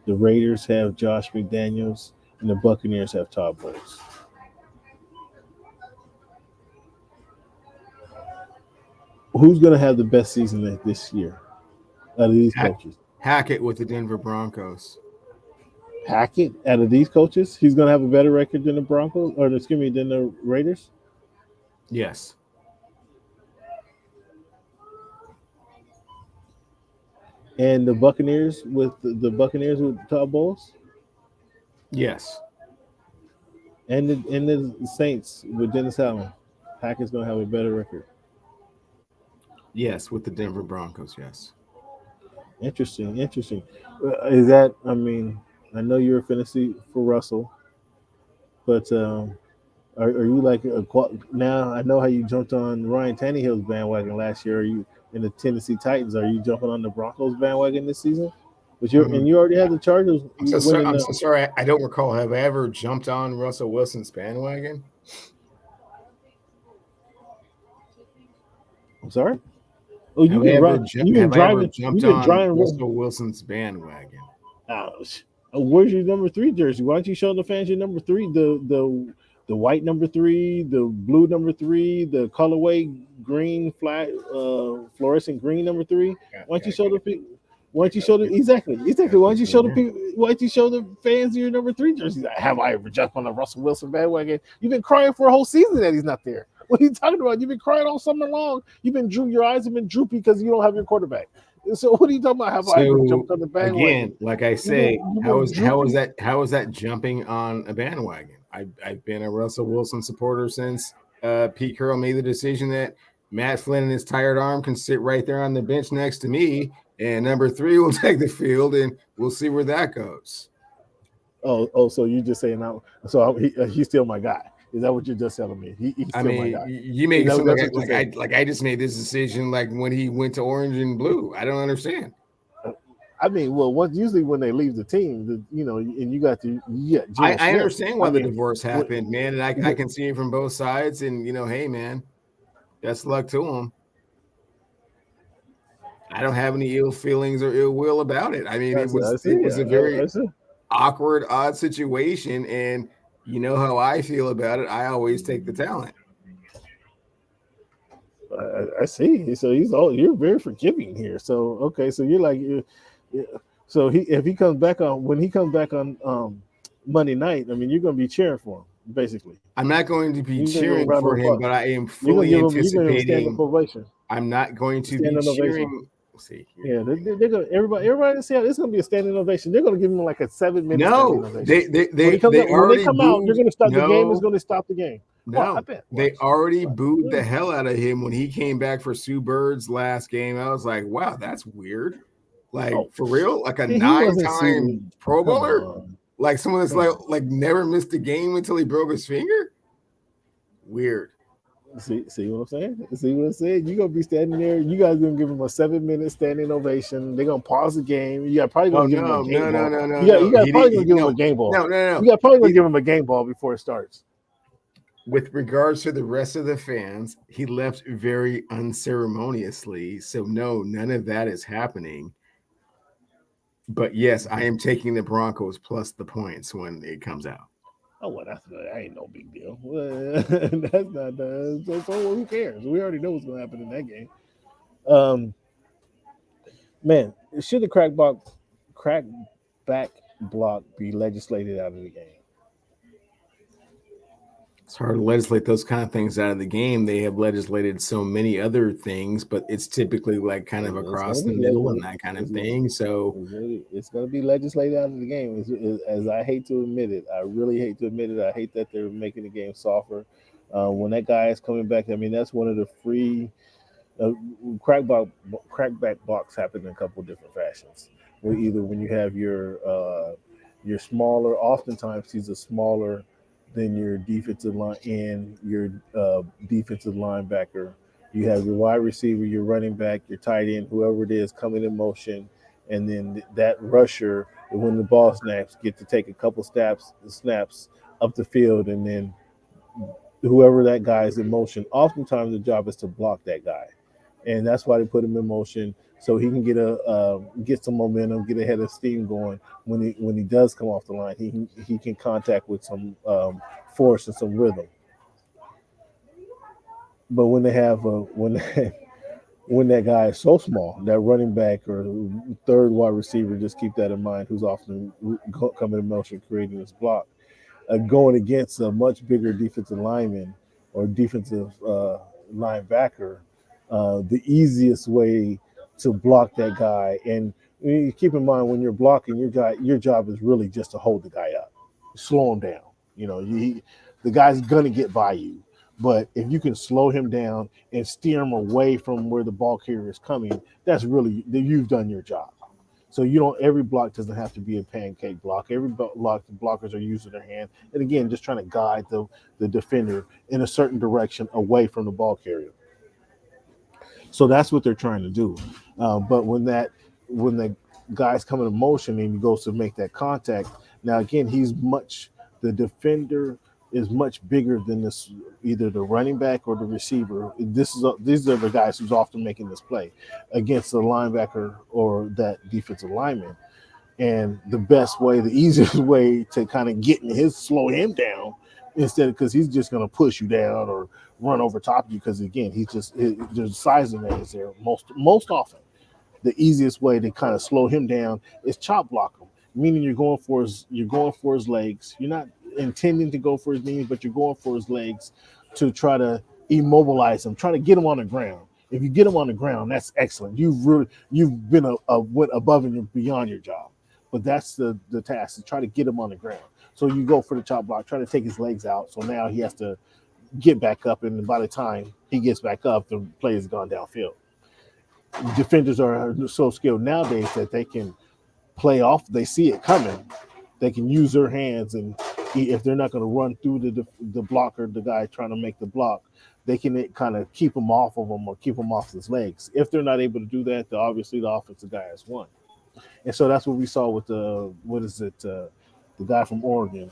The Raiders have Josh McDaniels. And the Buccaneers have Todd Bowles. Who's going to have the best season this year out of these coaches? Hackett with the Denver Broncos. Hackett out of these coaches? He's going to have a better record than the Broncos? Or, than the Raiders? Yes. And the Buccaneers with Todd Bowles? Yes. And the Saints with Dennis Allen. Hackett's going to have a better record. Yes, with the Denver Broncos, yes. Interesting. Is that, I know you're a fantasy for Russell, but are you like now? I know how you jumped on Ryan Tannehill's bandwagon last year. Are you in the Tennessee Titans? Are you jumping on the Broncos bandwagon this season? But and you already have the Chargers. I'm so sorry. I don't recall. Have I ever jumped on Russell Wilson's bandwagon? I'm sorry. Oh, you've been driving Russell Wilson's bandwagon. Ouch. Where's your number 3 jersey? Why don't you show the fans your number 3? The white number 3, the blue number 3, the colorway green fluorescent green number 3. Why don't you show the Why don't you show the exactly? Why don't you show the people? Why don't you show the fans your number 3 jersey? Have I ever jumped on the Russell Wilson bandwagon? You've been crying for a whole season that he's not there. What are you talking about? You've been crying all summer long. Your eyes have been droopy because you don't have your quarterback. So what are you talking about? Have I ever jumped on the bandwagon? Again, like I say, how is that jumping on a bandwagon? I've been a Russell Wilson supporter since Pete Carroll made the decision that Matt Flynn and his tired arm can sit right there on the bench next to me, and number 3 will take the field, and we'll see where that goes. Oh, so you just saying now? So he's still my guy. Is that what you're just telling me? He's still my guy. You make it sound like I just made this decision like when he went to orange and blue. I don't understand. Usually when they leave the team, and you got to I understand why the divorce happened, man, and I can see it from both sides. And hey, man, best luck to him. I don't have any ill feelings or ill will about it. It was a very awkward, odd situation, and you know how I feel about it. I always take the talent. I see. So you're very forgiving here. So okay, so you're like, so when he comes back on Monday night, you're going to be cheering for him. basically. I'm not going to be You're gonna give him a cheering round of for him, applause. but I am You're gonna fully give him. You're gonna give him a stand up anticipating. ovation. I'm not going to be Standing ovation. cheering. Let's see here. Yeah, they're gonna everybody in Seattle. It's gonna be a standing ovation. They're gonna give him like a 7-minute standing No, ovation. they they When he they comes they out, when they already come out, they're booed. gonna stop. The game is No, gonna stop the game. Well, I no, bet. they Watch. already Watch. booed the hell out of him when he came back for Sue Bird's last game. I was like, wow, that's weird. Like Oh, for real, like a he wasn't nine-time sued. Pro Come Bowler, on. like someone that's Come on. like never missed a game until he broke his finger. Weird. See what I'm saying? See what I'm saying? You're gonna be standing there. You guys gonna give him a 7-minute standing ovation. They're gonna pause the game. You got probably Oh gonna give him a no, game no, no, ball. no, no, You no. got He probably did. gonna give him a No, game ball. no, no, no. You got probably gonna He, give him a game ball before it starts. with regards to the rest of the fans, he left very unceremoniously. So no, none of that is happening. But yes, I am taking the Broncos plus the points when it comes out. Oh well, that ain't no big deal. That's not so who cares? We already know what's gonna happen in that game. Um, man, should the crack back block be legislated out of the game? It's hard to legislate those kind of things out of the game. They have legislated so many other things, but it's typically like kind of It's across gonna the be middle and that kind of thing. So it's gonna be legislated out of the game. As I hate to admit it, I really hate to admit it. I hate that they're making the game softer. When that guy is coming back, I mean that's one of the free uh, crackback blocks happen in a couple of different fashions. Where either when you have your smaller, oftentimes he's a smaller than your defensive line and your defensive linebacker. You have your wide receiver, your running back, your tight end, whoever it is, coming in motion, and then that rusher, when the ball snaps, get to take a couple snaps up the field, and then whoever that guy is in motion. Oftentimes, the job is to block that guy, and that's why they put him in motion so he can get some momentum, get ahead of steam going when he does come off the line. He can contact with some force and some rhythm. But when they have when that guy is so small, that running back or third wide receiver, just keep that in mind. Who's often coming in motion, creating this block, going against a much bigger defensive lineman or defensive linebacker, the easiest way to block that guy. And you keep in mind when you're blocking your job is really just to hold the guy up, slow him down. You know, the guy's gonna get by you, but if you can slow him down and steer him away from where the ball carrier is coming, that's really you've done your job. So you don't. Every block doesn't have to be a pancake block. Every block, the blockers are using their hand, and again, just trying to guide the defender in a certain direction away from the ball carrier. So that's what they're trying to do. But when the guy's coming in motion and he goes to make that contact, now again, the defender is much bigger than this either the running back or the receiver. These are the guys who's often making this play against the linebacker or that defensive lineman. And the best way, the easiest way to kind of slow him down instead of because he's just going to push you down or run over top of you because again the size advantage there most often. The easiest way to kind of slow him down is chop block him, meaning you're going for his legs. You're not intending to go for his knees, but you're going for his legs to try to immobilize him, try to get him on the ground. If you get him on the ground, that's excellent. You've been went above and beyond your job. But that's the task to try to get him on the ground. So you go for the chop block, try to take his legs out. So now he has to get back up, and by the time he gets back up, the play has gone downfield. Defenders are so skilled nowadays that they can play off. They see it coming. They can use their hands, and if they're not going to run through the blocker, the guy trying to make the block, they can kind of keep him off of him or keep him off his legs. If they're not able to do that, then obviously the offensive guy has won. And so that's what we saw with the guy from Oregon.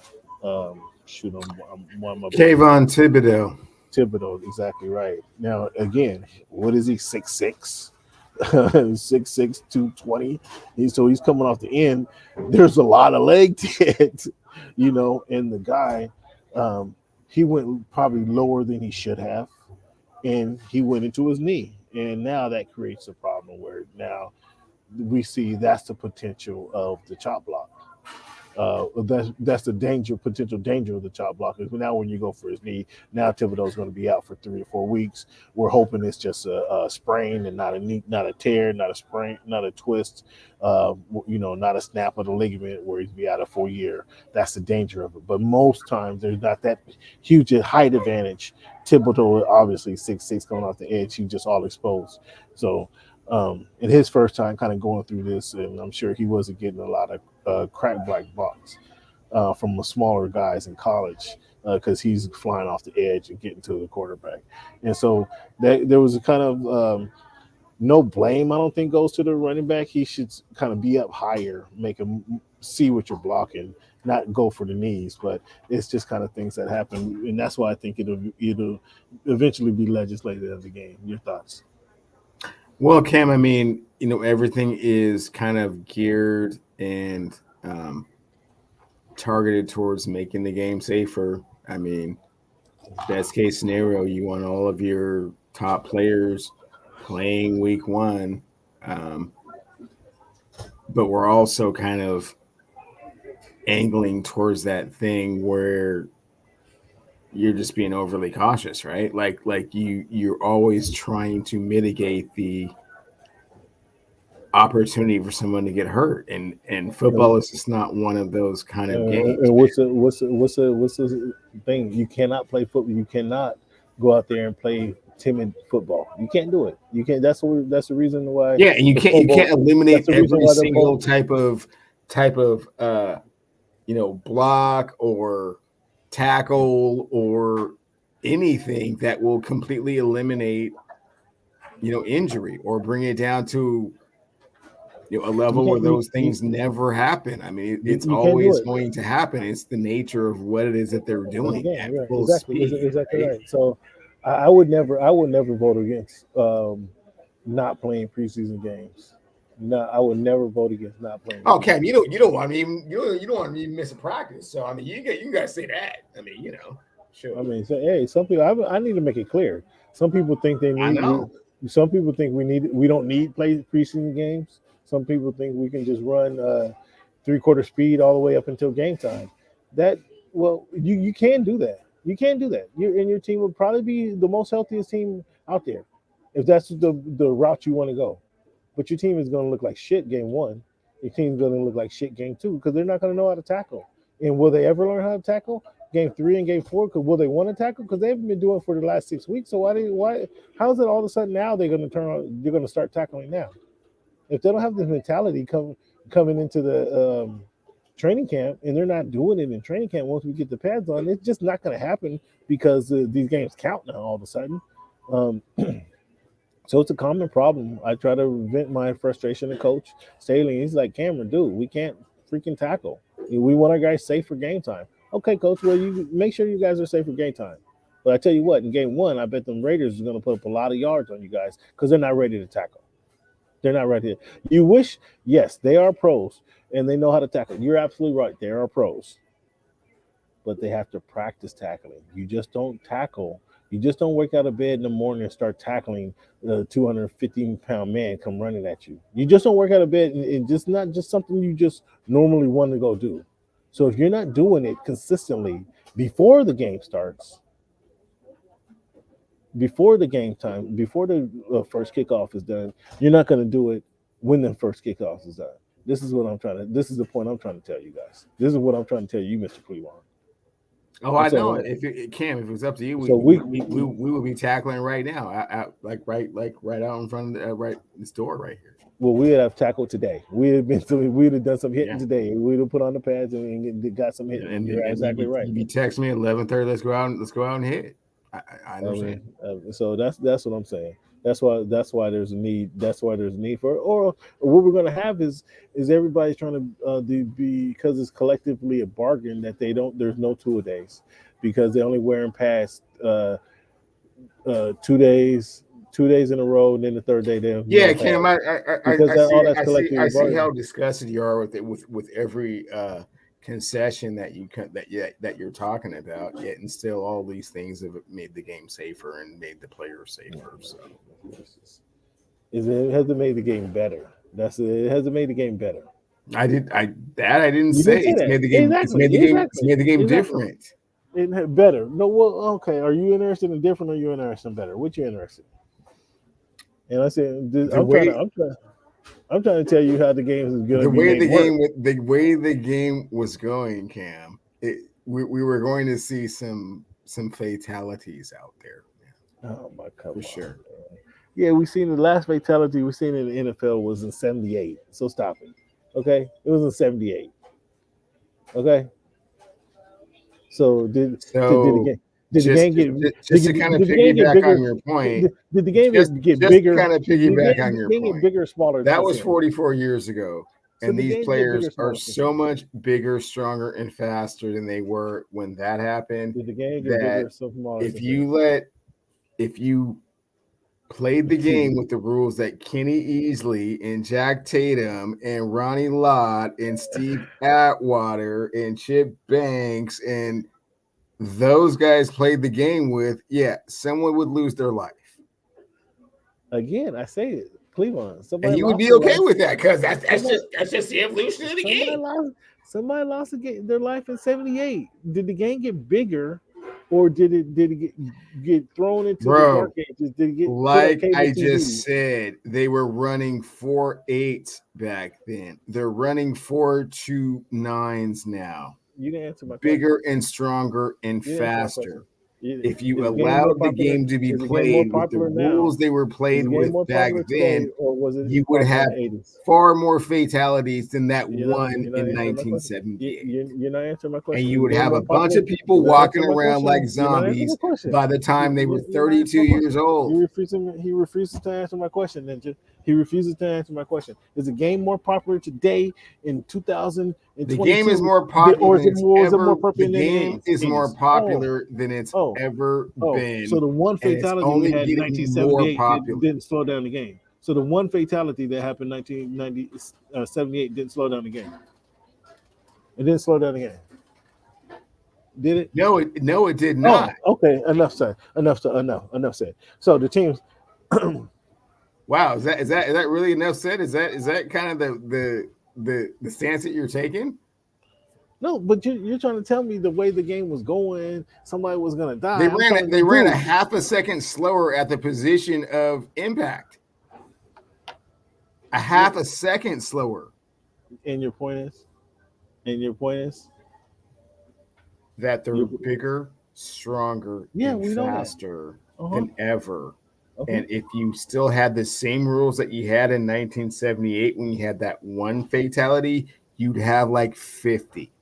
Shoot, I'm one of my Kayvon Thibodeau. Thibodeau, exactly right. Now again, what is he? 6'6", 6'6", 220. So he's coming off the end. There's a lot of leg to it, and the guy, he went probably lower than he should have, and he went into his knee. And now that creates a problem where now we see that's the potential of the chop block. That's the potential danger of the chop block. Is now when you go for his knee, now Thibodeau's going to be out for 3 or 4 weeks. We're hoping it's just a sprain and not a knee, not a tear, not a sprain, not a twist, not a snap of the ligament where he'd be out of full year. That's the danger of it. But most times there's not that huge height advantage. Thibodeau obviously 6'6" going off the edge, he's just all exposed. So in his first time kind of going through this, and I'm sure he wasn't getting a lot of crack black box from the smaller guys in college because he's flying off the edge and getting to the quarterback. And so there was a kind of no blame, I don't think, goes to the running back. He should kind of be up higher, make him see what you're blocking, not go for the knees. But it's just kind of things that happen. And that's why I think it'll eventually be legislated of the game. Your thoughts? Well, Cam, I mean, everything is kind of geared and targeted towards making the game safer. I mean, best case scenario, you want all of your top players playing week 1. But we're also kind of angling towards that thing where you're just being overly cautious, right? Like you're always trying to mitigate the opportunity for someone to get hurt, and football is just not one of those kind of games. And what's the thing? You cannot play football. You cannot go out there and play timid football. You can't do it. You can't. That's the reason why. Yeah, and you can't eliminate every single type of block or tackle or anything that will completely eliminate injury or bring it down to a level where those things never happen. I mean, it's always going to happen. It's the nature of what it is that they're doing. Yeah, right. Exactly right. So I would never vote against not playing preseason games. No, I would never vote against not playing. Oh, Cam, you don't want me you don't want me to miss a practice. So I mean, you guys say that. I mean, sure. I mean, so, hey, some people. I need to make it clear. Some people think they need. Some people think we don't need play preseason games. Some people think we can just run 3/4 speed all the way up until game time. You can do that. You can do that. Your team will probably be the most healthiest team out there, if that's the route you want to go. But your team is going to look like shit game 1. Your team's going to look like shit game 2 because they're not going to know how to tackle. And will they ever learn how to tackle? Game 3 and game 4, because will they want to tackle? Because they haven't been doing it for the last 6 weeks. So why? How is it all of a sudden now they're going to start tackling now? If they don't have this mentality coming into the training camp and they're not doing it in training camp once we get the pads on, it's just not going to happen because these games count now all of a sudden. So it's a common problem. I try to vent my frustration to Coach Staley. He's like, Cameron, dude, we can't freaking tackle. We want our guys safe for game time. Okay, Coach, well, you make sure you guys are safe for game time. But I tell you what, in game 1, I bet them Raiders are going to put up a lot of yards on you guys because they're not ready to tackle. They're not ready. You wish, yes, they are pros and they know how to tackle. You're absolutely right. They are pros. But they have to practice tackling. You just don't tackle. You just don't wake out of bed in the morning and start tackling the 215-pound man come running at you. You just don't wake out of bed and just not just something you just normally want to go do. So if you're not doing it consistently before the game starts, before the game time, before the first kickoff is done, you're not going to do it when the first kickoff is done. This is the point I'm trying to tell you guys. This is what I'm trying to tell you, Mr. Cleveland. Oh, I know. If it was up to you, we would be tackling right now, right out in front of right this door right here. Well, we'd have tackled today. We'd have done some hitting today. We'd have put on the pads and got some hitting. And you're exactly right. You text me at 11:30. Let's go out and hit. I understand. So that's what I'm saying. That's why there's a need. That's why there's a need for it. Or what we're going to have is everybody's trying to because it's collectively a bargain that there's no 2-a-days because they're only wearing pads 2 days in a row, and then the third day they Cam, I see how disgusted you are with every concession that you're talking about, yet and still all these things have made the game safer and made the players safer. So it hasn't made the game better. It hasn't made the game better. I didn't You say. didn't say It's that. made the game. It's made the game Exactly. different. It had better. No, well, okay. Are you interested in different or you interested in better? What you interested in? And I said, The way I'm trying to tell you how the game is going to the be way made work. the way the game was going, Cam, we were going to see some fatalities out there, Oh my, come for on. sure. Yeah, we seen the last fatality we seen in the NFL was in '78. So stop it. Okay, it was in '78. Okay, so did the So game did the game get just to kind of did the game get piggyback on bigger? your point, Did the game get just to bigger? kind of Did piggyback on did your the game get point, bigger or smaller that since was then? 44 years ago, So and the these game get bigger players or are smaller since so then? much bigger, stronger, and faster than they were when that happened. Did the game get bigger That or smaller if since then? if you played the game with the rules that Kenny Easley and Jack Tatum and Ronnie Lott and Steve Atwater and Chip Banks and those guys played the game with, yeah, someone would lose their life. Again, I say it, Cleveland. And Somebody you would lost be their okay life. with that because Somebody, that's just the evolution of the game. somebody lost their life in '78. Did the game get bigger, or did it get thrown into the dark Bro, ages? Did it get put on like cable I just TV? said, they were running 4.8 back then. They're running 4.29s now. You didn't answer my question. Bigger and stronger and You didn't answer my question. faster. If you Is the game more allowed the popular? game to be Is the game more played with the popular now? rules they were Is played the game with more back popular then, today, or was it you would popular in have the '80s? far more fatalities than that one You're not in answering my question. 1978. You're not answering my And question. you Is the would game have a more bunch popular? of people You're not walking answering my around like question. You're not answering my zombies question. by the time they were You're not answering 32 my years question. old. He refuses to answer my question, Ninja. He refuses to answer my question. Is the game more popular today in The game is 2022, more popular or than it's was it ever. more popular The in the game 80s? is more 80s. popular than it's Oh, ever So been, the one and it's fatality we only had in getting more 1978 popular. didn't slow down the game. So the one fatality that happened in 1978 didn't slow down the game. It didn't slow down the game. Did it? No, it did Oh, not. okay. Enough said. Enough said. So the teams. Wow, is that really enough said? Is that kind of the stance that you're taking? No, but you're trying to tell me the way the game was going, somebody was gonna die. They I'm trying to they ran a do. half a second slower at the position of impact. A half a second slower. And your point is. And your point is. That they're bigger, stronger, Yeah, and we know that. faster Uh-huh. than ever. Okay. And if you still had the same rules that you had in 1978 when you had that one fatality, you'd have like 50.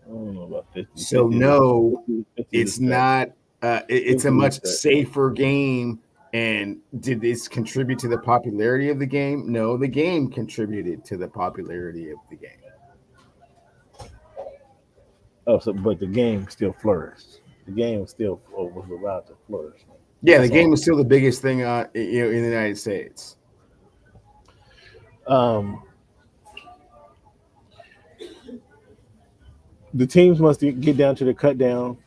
I don't know about 50. So 50 no, 50 it's not. It's a 50 much safer game. And did this contribute to the popularity of the game? No, the game contributed to the popularity of the game. Oh, so but the game still flourished. The game still was allowed to flourish. Yeah, the game was still the biggest thing in the United States. The teams must get down to the cut down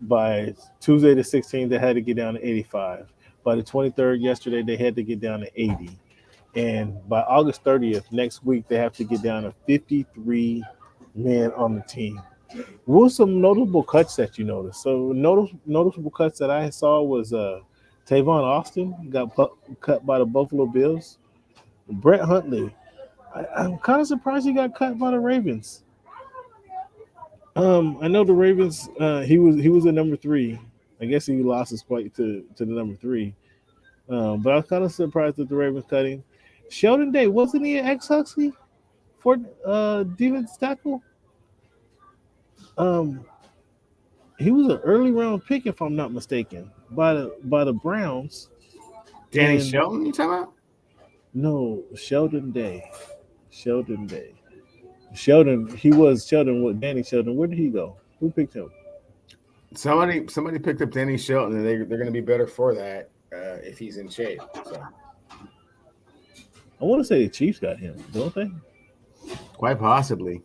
by Tuesday the 16th. They had to get down to 85. By the 23rd, yesterday, they had to get down to 80. And by August 30th, next week, they have to get down to 53 men on the team. What were some notable cuts that you noticed? So noticeable cuts that I saw was Tavon Austin got cut by the Buffalo Bills. Brett Huntley, I'm kind of surprised he got cut by the Ravens. I know the Ravens. He was a number 3. I guess he lost his spot to the number 3. But I was kind of surprised that the Ravens cut him. Sheldon Day, wasn't he an ex-Huxley for defense tackle? He was an early round pick, if I'm not mistaken, by the Browns. Danny Shelton, you talking about? No, Sheldon Day. Sheldon, he was Sheldon. What? Danny Sheldon. Where did he go? Who picked him? Somebody picked up Danny Shelton, and they're going to be better for that if he's in shape. So. I want to say the Chiefs got him, don't they? Quite possibly.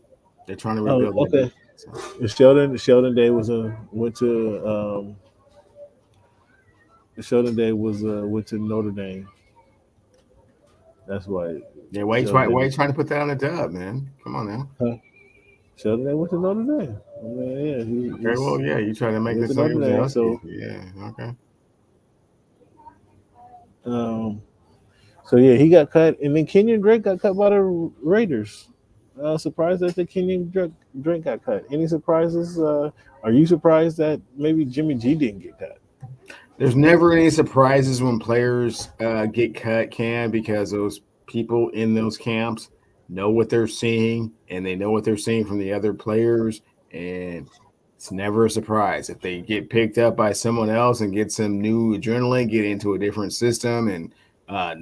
They're trying to rebuild. Okay. Sheldon Day went to Sheldon Day went to Notre Dame. That's why. Yeah, why you trying to put that on the dub, man? Come on now. Huh? Sheldon they went to Notre Dame. I mean, Okay, well, yeah, you trying to make this like Notre Dame, so yeah, okay. So yeah, he got cut, and then Kenyan Drake got cut by the Raiders. Surprised that the Kenyan Drake got cut. Any surprises? Are you surprised that maybe Jimmy G didn't get cut? There's never any surprises when players get cut, because those people in those camps know what they're seeing, and they know what they're seeing from the other players, and it's never a surprise if they get picked up by someone else and get some new adrenaline, get into a different system, and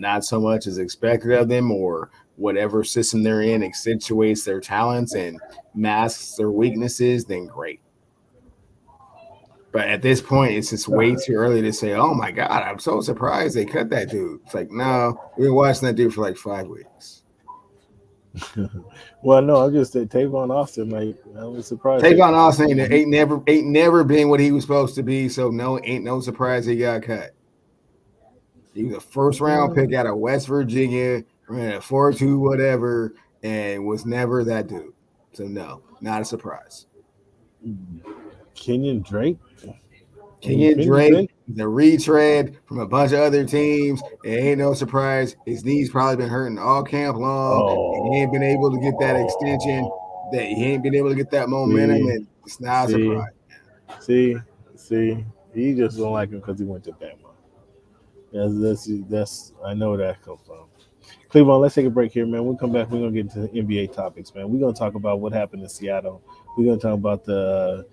not so much as expected of them, or whatever system they're in accentuates their talents and masks their weaknesses, then great. But at this point, it's just way too early to say, oh my God, I'm so surprised they cut that dude. It's like, no, we've been watching that dude for like 5 weeks. Well, no, I'm just saying Tavon Austin, like, I was surprised. Tavon Austin ain't never been what he was supposed to be, so ain't no surprise he got cut. He was a first round pick out of West Virginia, ran a 4.2 whatever, and was never that dude. So no, not a surprise. Kenyan Drake, the retread from a bunch of other teams. It ain't no surprise. His knees probably been hurting all camp long. He ain't been able to get that extension. That he ain't been able to get that momentum, and it's not a surprise. See, he just don't like him because he went to Bama. That's I know where that comes from. Cleveland, let's take a break here, man. We'll come back. We're gonna get into the NBA topics, man. We're gonna talk about what happened in Seattle. We're gonna talk about the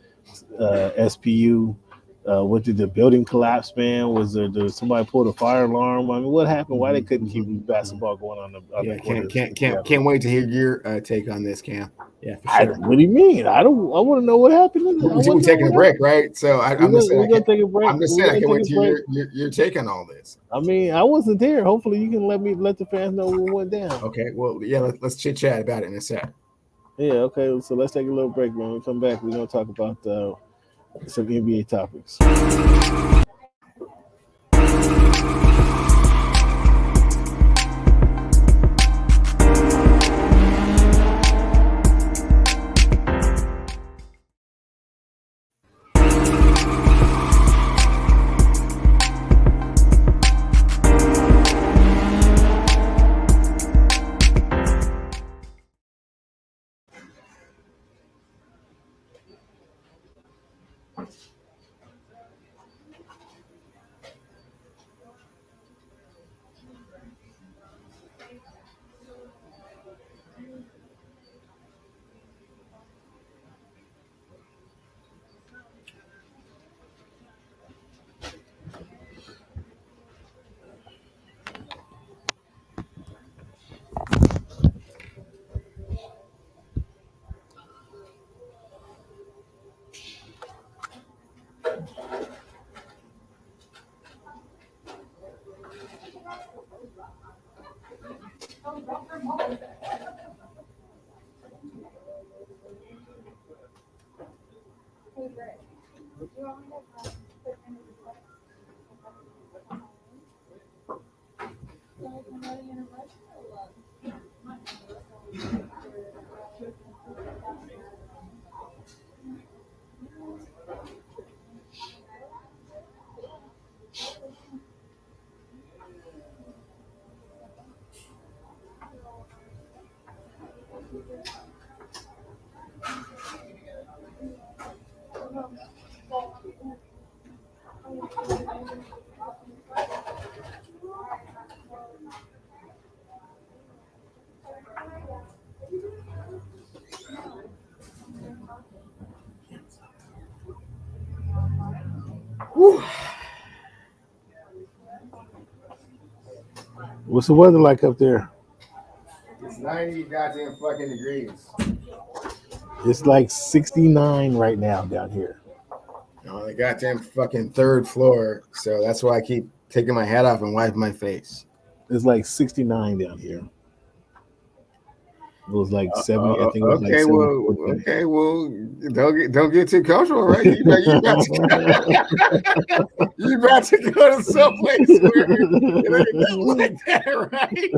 SPU. What did the building collapse, man? Was there somebody pulled a fire alarm? I mean, what happened? Why they couldn't keep basketball going on the can't wait to hear your take on this, Cam. Yeah, for sure. What do you mean? I want to know what happened. We're taking a break, right? So I'm just saying I can't wait to hear your take on all this. I mean, I wasn't there. Hopefully, you can let the fans know what went down. Okay, well, yeah, let's chit chat about it in a sec. Yeah, okay. So let's take a little break, man. When we come back, we're gonna talk about some NBA topics. Whew. What's the weather like up there? It's 90 goddamn fucking degrees. It's like 69 right now down here. On the goddamn fucking third floor, so that's why I keep taking my hat off and wiping my face. It's like 69 down here. It was like 70. I think it was okay, well, don't get too comfortable, right? You about to go to someplace where it ain't like that, right?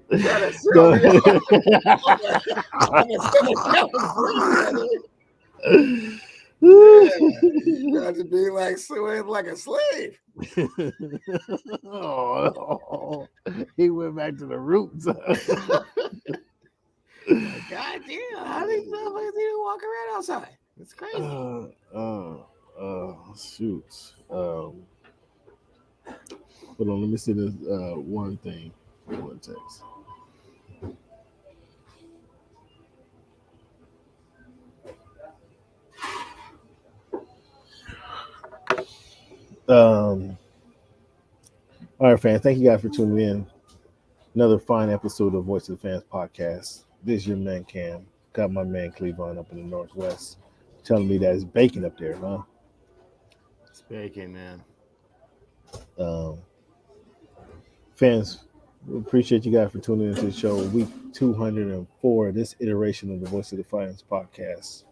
Try to sell No. me on a semi-travel dream, brother. Yeah, you got to be like slave, like a slave. Oh, he went back to the roots. Like, God damn, how these motherfuckers even walk around outside? It's crazy. Shoot. Hold on, let me see this one thing. One text. Um, all right, fans. Thank you guys for tuning in. Another fine episode of Voice of the Fans podcast. This is your man Cam. Got my man Cleavon up in the Northwest telling me that it's baking up there, huh? It's bacon, man. Um, Fans, we appreciate you guys for tuning into the show. Week 204, this iteration of the Voice of the Fans podcast.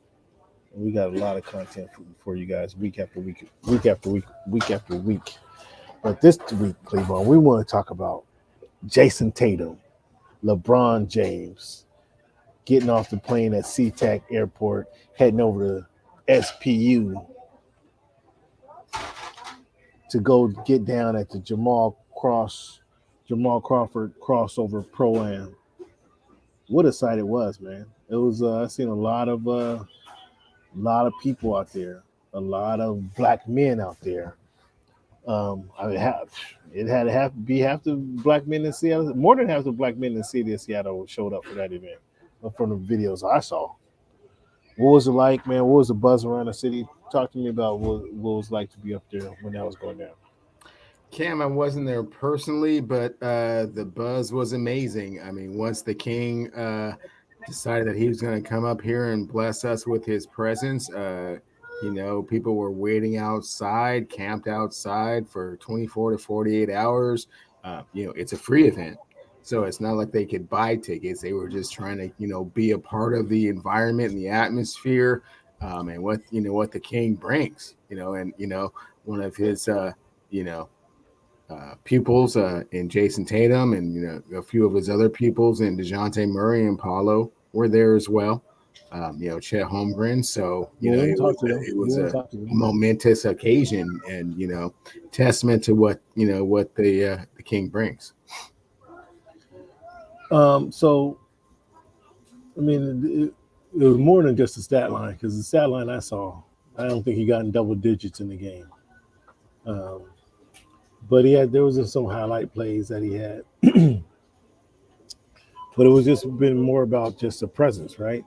And we got a lot of content for you guys week after week, week after week, week after week. But this week, Cleavon, we want to talk about Jason Tatum, LeBron James, getting off the plane at SeaTac Airport, heading over to SPU to go get down at the Jamal Crawford crossover pro am. What a sight it was, man! It was. I seen a lot of people out there, a lot of black men out there. I mean, it had to be half the black men in Seattle, more than half the black men in the city of Seattle showed up for that event. From the videos I saw, what was it like, man? What was the buzz around the city? Talk to me about what it was like to be up there when that was going down. Cam, I wasn't there personally, but the buzz was amazing. I mean, once the king decided that he was going to come up here and bless us with his presence, people were waiting outside, camped outside for 24 to 48 hours. It's a free event. So it's not like they could buy tickets. They were just trying to, be a part of the environment and the atmosphere, and what the king brings, one of his, pupils in Jason Tatum and a few of his other pupils in DeJounte Murray and Paulo were there as well. Chet Holmgren. So it was a momentous occasion and testament to what the king brings. So, I mean, it was more than just a stat line because the stat line I saw, I don't think he got in double digits in the game. But there was just some highlight plays that he had. But it was just been more about just the presence, right?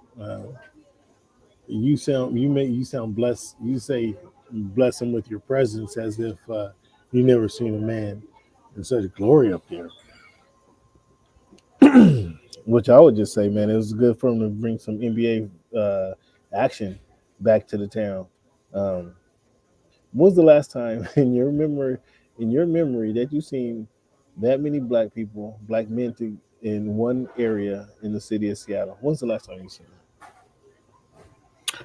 You sound blessed. You say bless him with your presence as if you never seen a man in such glory up there. Which I would just say, man, it was good for him to bring some NBA action back to the town. When was the last time in your memory that you seen that many black people, black men in one area in the city of Seattle? When's the last time you seen that?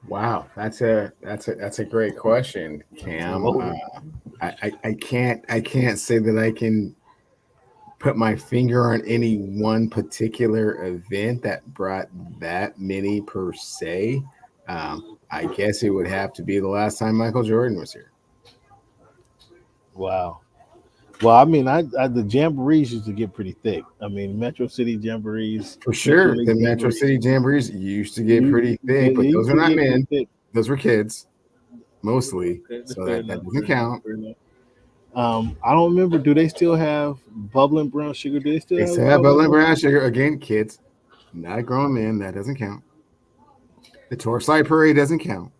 Wow, that's a great question, Cam. I can't say that I can put my finger on any one particular event that brought that many per se. I guess it would have to be the last time Michael Jordan was here. Wow. Well, I mean, the jamborees used to get pretty thick. I mean, Metro City jamborees. For sure. The Metro City jamborees used to get pretty thick, but those were not men. Those were kids, mostly. So that doesn't count. I don't remember. Do they still have bubbling brown sugar? Do they still have bubbling brown sugar? Again, kids, not grown men. That doesn't count. The Torchlight Parade doesn't count.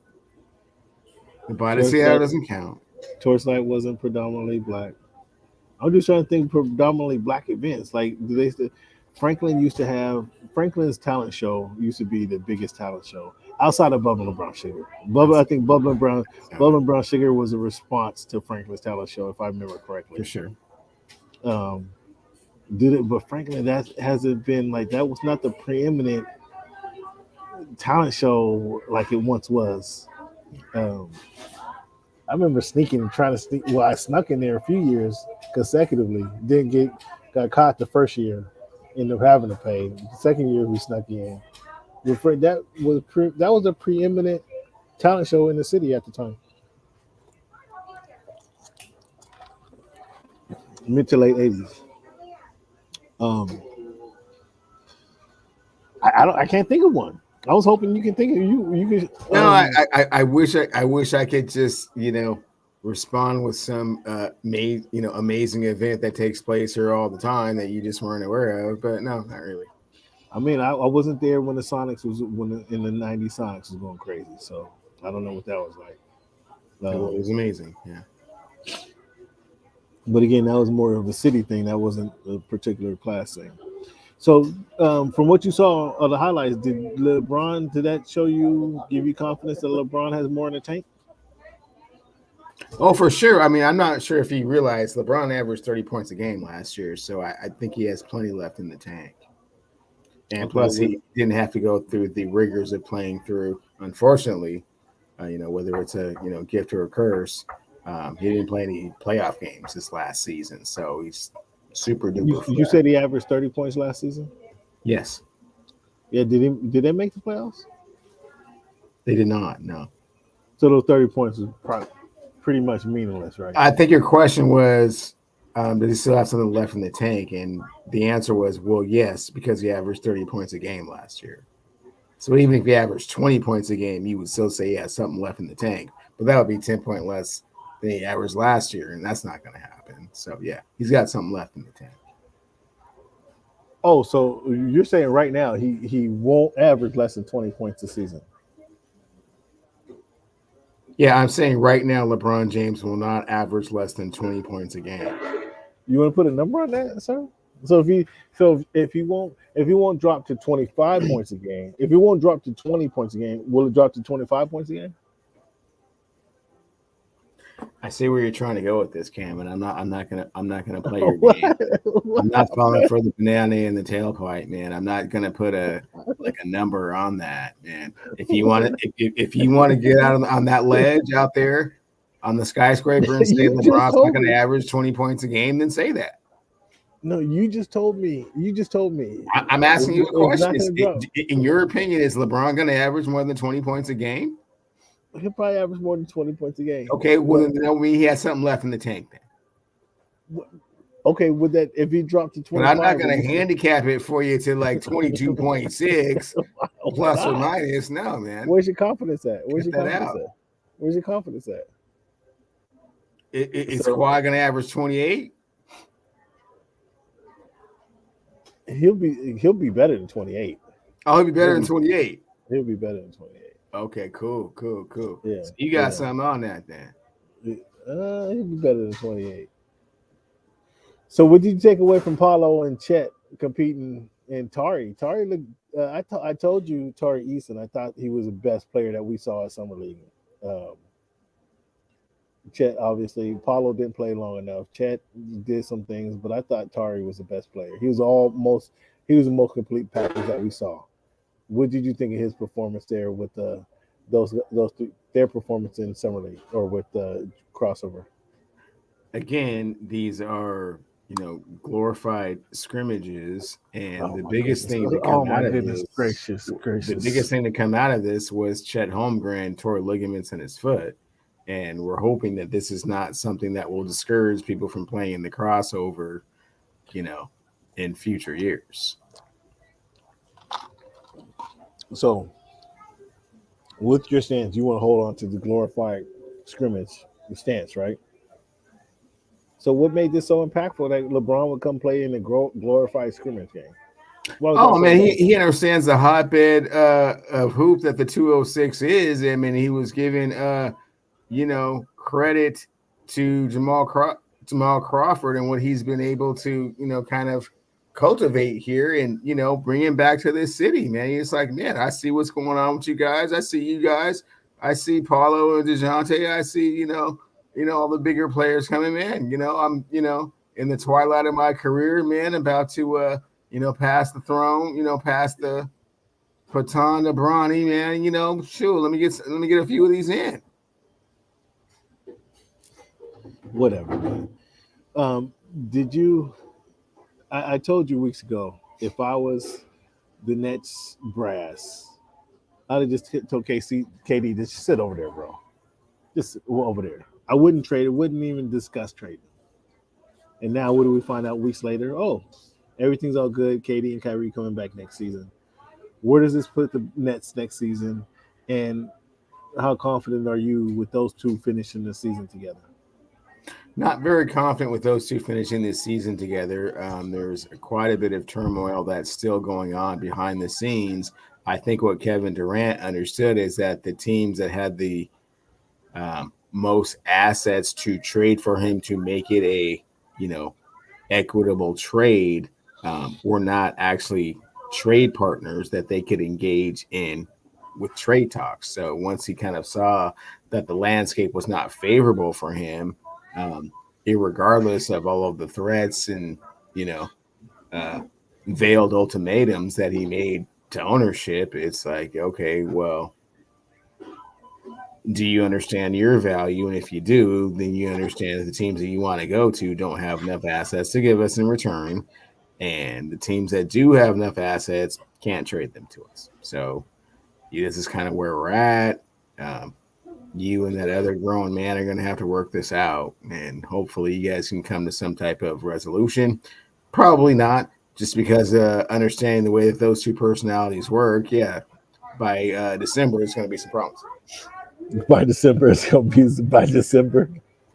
The Body Seattle doesn't count. Torchlight wasn't predominantly black. I'm just trying to think predominantly black events. Like, do they still? Franklin's talent show used to be the biggest talent show outside of Bubbling Brown Sugar. I think Bubbling Brown Sugar was a response to Franklin's talent show, if I remember correctly. For sure. But Franklin, that hasn't been like that was not the preeminent talent show like it once was. I remember trying to sneak. Well, I snuck in there a few years consecutively. Didn't get got caught the first year, ended up having to pay. The second year we snuck in. That was a preeminent talent show in the city at the time, mid to late '80s. Um, I can't think of one. I was hoping you can think of you could. No, I wish I could just respond with some amazing event that takes place here all the time that you just weren't aware of, but no, not really. I mean, I wasn't there when the Sonics was in the '90s. Sonics was going crazy, so I don't know what that was like. It was amazing, yeah. But again, that was more of a city thing. That wasn't a particular class thing. So, from what you saw of the highlights, did that show you, give you confidence that LeBron has more in the tank? Oh, for sure. I mean, I'm not sure if you realize LeBron averaged 30 points a game last year, so I think he has plenty left in the tank. And plus, he didn't have to go through the rigors of playing through, unfortunately, whether it's a gift or a curse. He didn't play any playoff games this last season, so he's super duper. You said he averaged 30 points last season? Yes. Yeah, did they make the playoffs? They did not, no. So those 30 points is pretty much meaningless, right? I think your question was, does he still have something left in the tank? And the answer was, well, yes, because he averaged 30 points a game last year. So even if he averaged 20 points a game, you would still say he has something left in the tank. But that would be 10 points less than he averaged last year, and that's not going to happen. So, yeah, he's got something left in the tank. Oh, so you're saying right now he won't average less than 20 points a season? Yeah, I'm saying right now LeBron James will not average less than 20 points a game. You want to put a number on that, sir? So if he won't drop to 25 points a game, if he won't drop to 20 points a game, will it drop to 25 points a game? I see where you're trying to go with this, Cam, and I'm not gonna play your game. I'm not falling for the banana in the tailpipe, man. I'm not gonna put a number on that, man. If you want to get out on that ledge out there on the skyscraper and say LeBron's not gonna average 20 points a game, then say that. No, you just told me. I'm asking you a question. In your opinion, is LeBron gonna average more than 20 points a game? He'll probably average more than 20 points a game. Okay, well, then that mean he has something left in the tank then. Okay, with that, if he dropped to 25, but I'm not going to handicap it for you to like 22.6 plus or minus. No, man. Where's your confidence at? Where's your confidence at? Is Kawhi going to average 28? He'll be better than 28. Oh, he'll be better than 28. He'll be better than 28. Okay, cool. Yeah, so you got something on that then. He'll be better than 28. So what did you take away from Paulo and Chet competing in Tari? Tari looked. I told you Tari Eason. I thought he was the best player that we saw at Summer League. Chet obviously. Paulo didn't play long enough. Chet did some things, but I thought Tari was the best player. He was the most complete package that we saw. What did you think of his performance there with those three, their performance in Summer League or with the crossover? Again, these are glorified scrimmages, and the biggest thing to come out of this, gracious. The biggest thing to come out of this was Chet Holmgren tore ligaments in his foot, and we're hoping that this is not something that will discourage people from playing the crossover, in future years. So, with your stance, you want to hold on to the glorified scrimmage stance, right? So, what made this so impactful that LeBron would come play in the glorified scrimmage game? Oh man, he understands the hotbed of hoop that the 206 is. I mean, he was given credit to Jamal Crawford and what he's been able to kind of cultivate here and bring him back to this city, man. He's like, man, I see what's going on with you guys. I see you guys. I see Paulo and DeJounte. I see all the bigger players coming in. I'm in the twilight of my career, man, about to pass the throne, pass the baton to Bronny, man. Sure, let me get a few of these in. Whatever, man. Did you I told you weeks ago, if I was the Nets brass, I'd have just told KD, just sit over there, bro. Just over there. I wouldn't trade it. Wouldn't even discuss trading. And now, what do we find out weeks later? Oh, everything's all good. KD and Kyrie coming back next season. Where does this put the Nets next season? And how confident are you with those two finishing the season together? Not very confident with those two finishing this season together. There's quite a bit of turmoil that's still going on behind the scenes. I think what Kevin Durant understood is that the teams that had the most assets to trade for him to make it a, you know, equitable trade were not actually trade partners that they could engage in with trade talks. So once he kind of saw that the landscape was not favorable for him, um, regardless of all of the threats and you know uh, veiled ultimatums that he made to ownership, it's like, okay, well, do you understand your value? And if you do, then you understand that the teams that you want to go to don't have enough assets to give us in return. And the teams that do have enough assets can't trade them to us. So this is kind of where we're at. Um, you and that other grown man are going to have to work this out. And hopefully you guys can come to some type of resolution. Probably not, just because understanding the way that those two personalities work, yeah, by December, there's going to be some problems. By December, it's gonna be by December.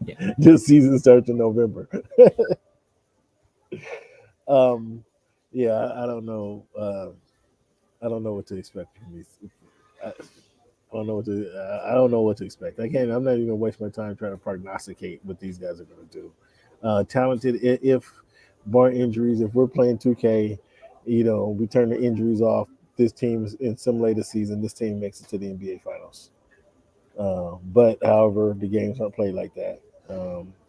Yeah. This season starts in November. um, yeah, I don't know. I don't know what to expect from these. I, I don't know what to. I don't know what to expect. Again, I'm not even gonna waste my time trying to prognosticate what these guys are gonna do. Talented, if bar injuries, if we're playing 2K, we turn the injuries off. This team in some later season, this team makes it to the NBA Finals. But however, the games aren't played like that.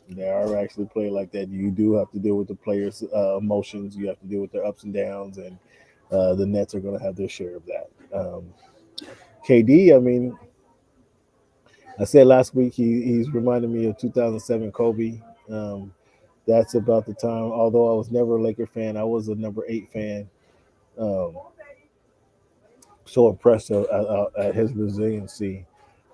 They are actually played like that. You do have to deal with the players' emotions. You have to deal with their ups and downs, and the Nets are going to have their share of that. KD, I mean, I said last week he's reminding me of 2007 Kobe. Um, that's about the time. Although I was never a Laker fan, I was a number 8 fan. Um, so impressed at his resiliency.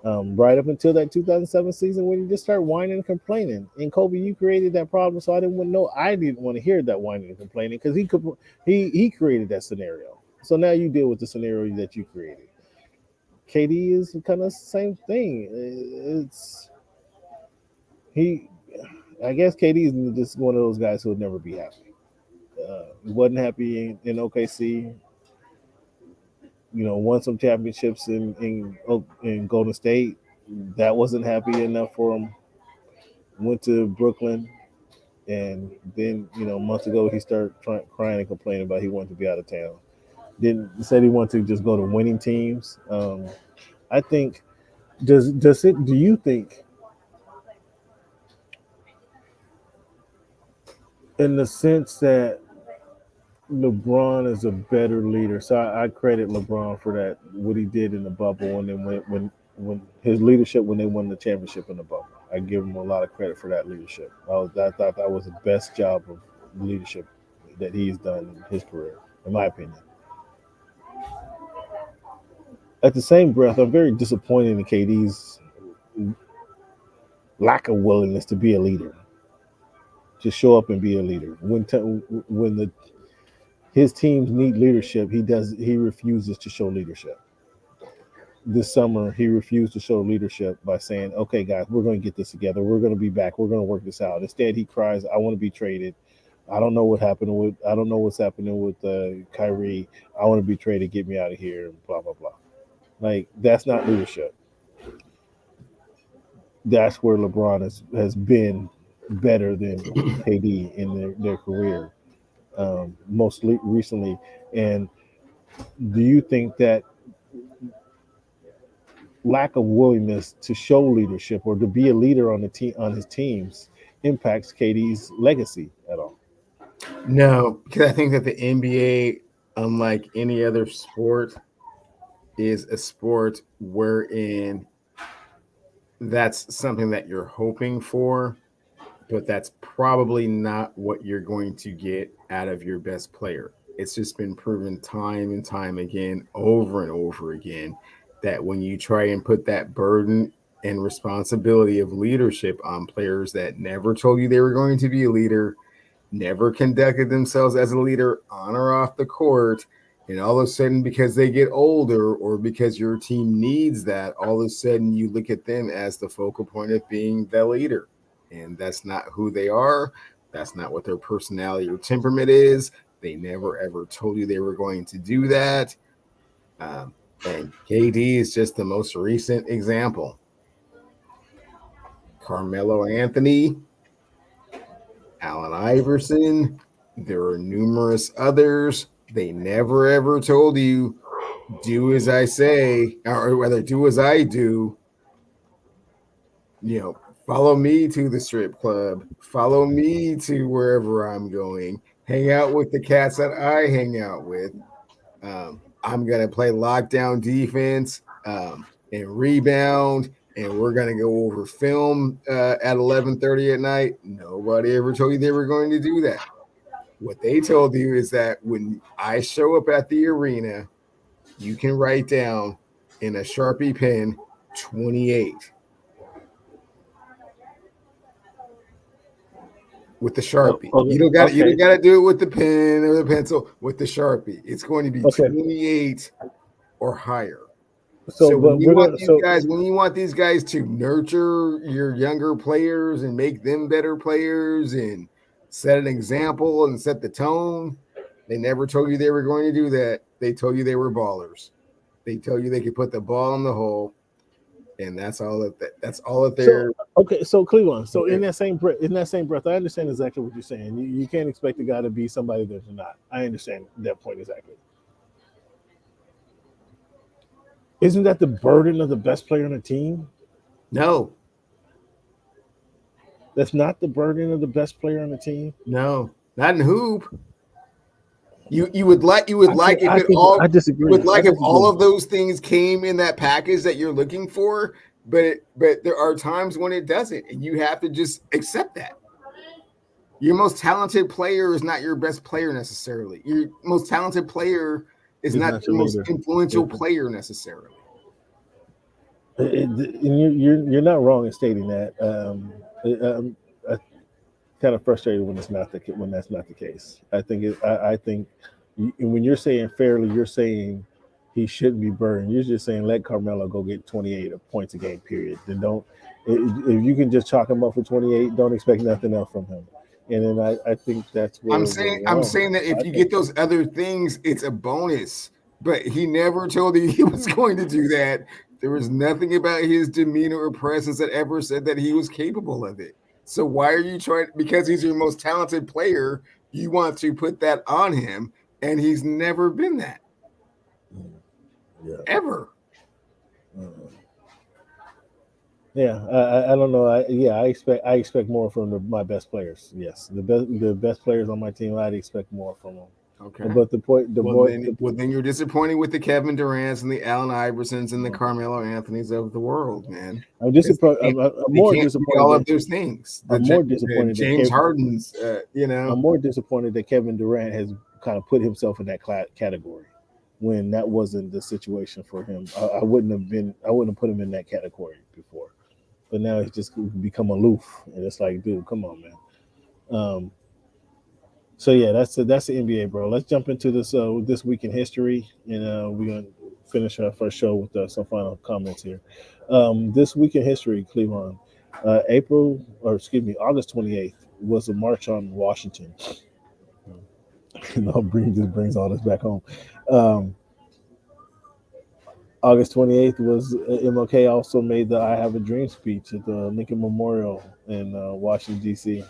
Right up until that 2007 season when he just started whining and complaining. And Kobe, you created that problem, so I didn't want to know. I didn't want to hear that whining and complaining because he created that scenario. So now you deal with the scenario that you created. KD is kind of the same thing. It's he. I guess KD is just one of those guys who would never be happy. He wasn't happy in OKC. Won some championships in Golden State. That wasn't happy enough for him. Went to Brooklyn, and then months ago he started crying and complaining about he wanted to be out of town. Didn't said he wanted to just go to winning teams. I think does it? Do you think, in the sense that LeBron is a better leader? So I credit LeBron for that, what he did in the bubble, and then when his leadership when they won the championship in the bubble. I give him a lot of credit for that leadership. I thought that was the best job of leadership that he's done in his career, in my opinion. At the same breath, I'm very disappointed in KD's lack of willingness to be a leader, to show up and be a leader. When the his teams need leadership, he refuses to show leadership. This summer he refused to show leadership by saying, "Okay, guys, we're going to get this together. We're going to be back. We're going to work this out." Instead, he cries, "I want to be traded. I don't know what happened with. I don't know what's happening with Kyrie. I want to be traded. Get me out of here." Blah blah blah. Like, that's not leadership. That's where LeBron has been better than KD in their career, most recently. And do you think that lack of willingness to show leadership or to be a leader on the team on his teams impacts KD's legacy at all? No, because I think that the NBA, unlike any other sport, is a sport wherein that's something that you're hoping for. but that's probably not what you're going to get out of your best player. It's just been proven time and time again, over and over again, that when you try and put that burden and responsibility of leadership on players that never told you they were going to be a leader, never conducted themselves as a leader on or off the court, and all of a sudden, because they get older or because your team needs that, all of a sudden you look at them as the focal point of being the leader. And that's not who they are. That's not what their personality or temperament is. They never ever told you they were going to do that. And KD is just the most recent example. Carmelo Anthony, Allen Iverson, there are numerous others. They never ever told you, do as I say, or rather, do as I do. You know, follow me to the strip club, follow me to wherever I'm going, hang out with the cats that I hang out with. I'm going to play lockdown defense and rebound, and we're going to go over film at 11:30 at night. Nobody ever told you they were going to do that. What they told you is that when I show up at the arena, you can write down in a Sharpie pen 28 with the Sharpie. Okay. You don't got to do it with the pen or the pencil. With the Sharpie, it's going to be 28 or higher. So when you want these guys to nurture your younger players and make them better players and set an example and set the tone, they never told you they were going to do that. They told you they were ballers. They told you they could put the ball in the hole, and that's all that they're. So Cleveland. So in that same breath, I understand exactly what you're saying. You can't expect a guy to be somebody that they're not. I understand that point exactly. Isn't that the burden of the best player on the team? No. That's not the burden of the best player on the team? No. Not in hoop. You would like if all of those things came in that package that you're looking for, but there are times when it doesn't, and you have to just accept that. Your most talented player is not your best player necessarily. Your most talented player is not the most influential player necessarily. You're not wrong in stating that. I'm kind of frustrated when that's not the case. I think when you're saying fairly, you're saying he shouldn't be burned. You're just saying let Carmelo go get 28 points a game. Period. Then don't. If you can just chalk him up for 28, don't expect nothing else from him. And then I think that's where I'm saying that if you get those other things, it's a bonus. But he never told you he was going to do that. There was nothing about his demeanor or presence that ever said that he was capable of it. So why are you trying? Because he's your most talented player, you want to put that on him, and he's never been that. Ever. Yeah, I don't know. I expect more from my best players. Yes, the best players on my team, I'd expect more from them. Okay, but then you're disappointed with the Kevin Durant's and the Allen Iversons and the Carmelo Anthony's of the world, man. I'm more disappointed. All of those things. I'm more disappointed. James Harden's. I'm more disappointed that Kevin Durant has kind of put himself in that category when that wasn't the situation for him. I wouldn't have put him in that category before. But now he's just become aloof, and it's like, dude, come on, man. So yeah, that's the NBA, bro. Let's jump into this week in history, and we're gonna finish our first show with some final comments here. This week in history, Cleveland, August 28th was a march on Washington. Brings all this back home. August 28th was MLK also made the I Have a Dream speech at the Lincoln Memorial in Washington, D.C.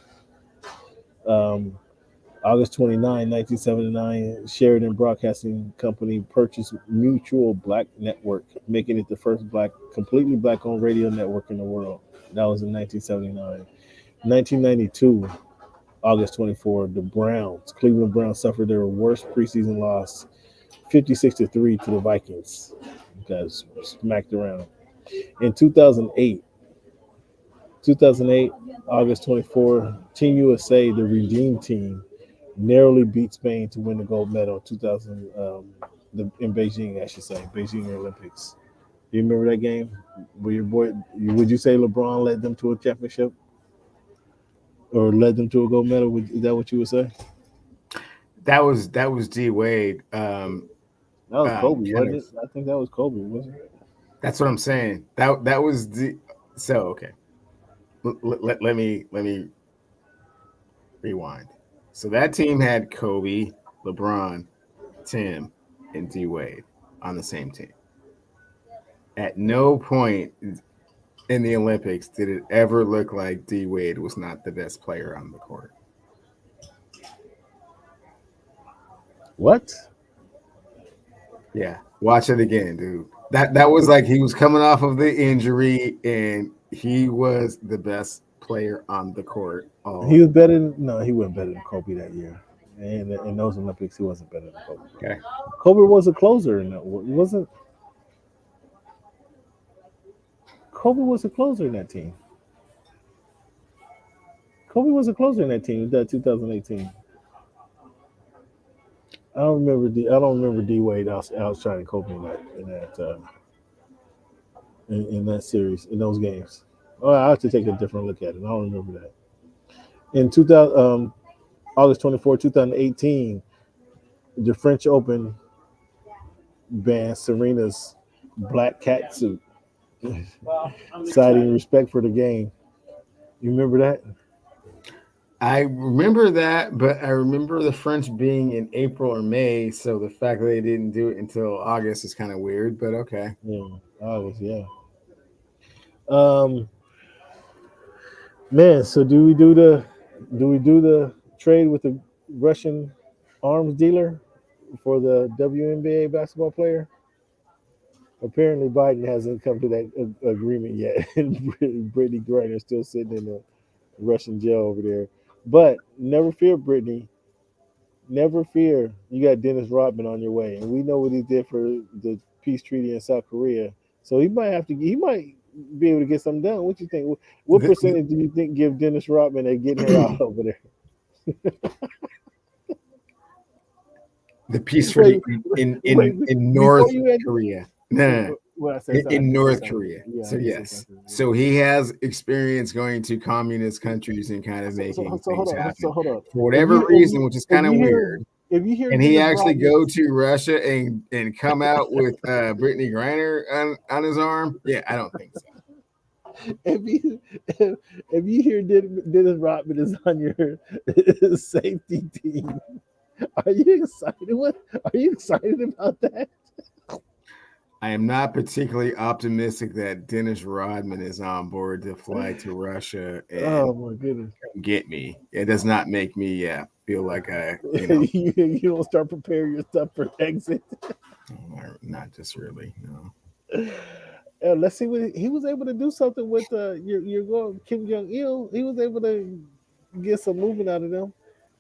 August 29, 1979, Sheridan Broadcasting Company purchased Mutual Black Network, making it the first completely black-owned radio network in the world. That was in 1979. 1992, August 24, the Cleveland Browns suffered their worst preseason loss, 56-3 to the Vikings. Guys smacked around. In 2008, 2008, August 24, Team USA, the Redeem Team, narrowly beat Spain to win the gold medal. 2000, in Beijing, I should say, Beijing Olympics. Do you remember that game? Where your boy, would you say LeBron led them to a championship or led them to a gold medal? Is that what you would say? That was D Wade. That was Kobe, wasn't it? Kenneth. I think that was Kobe, wasn't it? That's what I'm saying. That was the so okay. Let me rewind. So that team had Kobe, LeBron, Tim, and D Wade on the same team. At no point in the Olympics did it ever look like D Wade was not the best player on the court. What? Yeah, watch it again, dude. That was like he was coming off of the injury and he was the best player on the court. He Oh, was better than, no, he wasn't better than Kobe that year. And in those Olympics, he wasn't better than Kobe. okay. Kobe was a closer in that. Wasn't Kobe was a closer in that team? Kobe was a closer in that team. That 2018. I don't remember D Wade outshining Kobe in that series in those games. Oh, I have to take a different look at it. I don't remember that. In 2000, August 24, 2018, the French Open banned Serena's black cat suit, citing respect for the game. You remember that? I remember that, but I remember the French being in April or May, so the fact that they didn't do it until August is kind of weird, but okay. Yeah, August. Yeah. Um, man. So do we do the trade with the Russian arms dealer for the WNBA basketball player? Apparently, Biden hasn't come to that agreement yet, and Brittany Griner still sitting in the Russian jail over there. But never fear, Brittany. Never fear. You got Dennis Rodman on your way, and we know what he did for the peace treaty in South Korea. So he might have to. He might be able to get something done. What you think? What The, percentage do you think give Dennis Rodman at getting her out over there? the peace treaty Wait, in wait. Before North you answer, Korea. No, what I say something. I in did say North something. Korea. Yeah, I So did say yes, something. Yeah. so he has experience going to communist countries and kind of making So hold things on. So happen hold on. for If whatever you if reason, you which is if kind of you hear weird. if you hear And he Dennis actually Rodman, go to Russia and come out with Brittany Griner on his arm? Yeah, I don't think so. if you if you hear Dennis Rodman is on your safety team, are you excited? What are you excited about that? I am not particularly optimistic that Dennis Rodman is on board to fly to Russia and Oh my goodness! get me. It does not make me, yeah, feel like You don't start preparing your stuff for exit. not just really, no. Let's see what he was able to do something with. Your girl Kim Jong Il. He was able to get some movement out of them.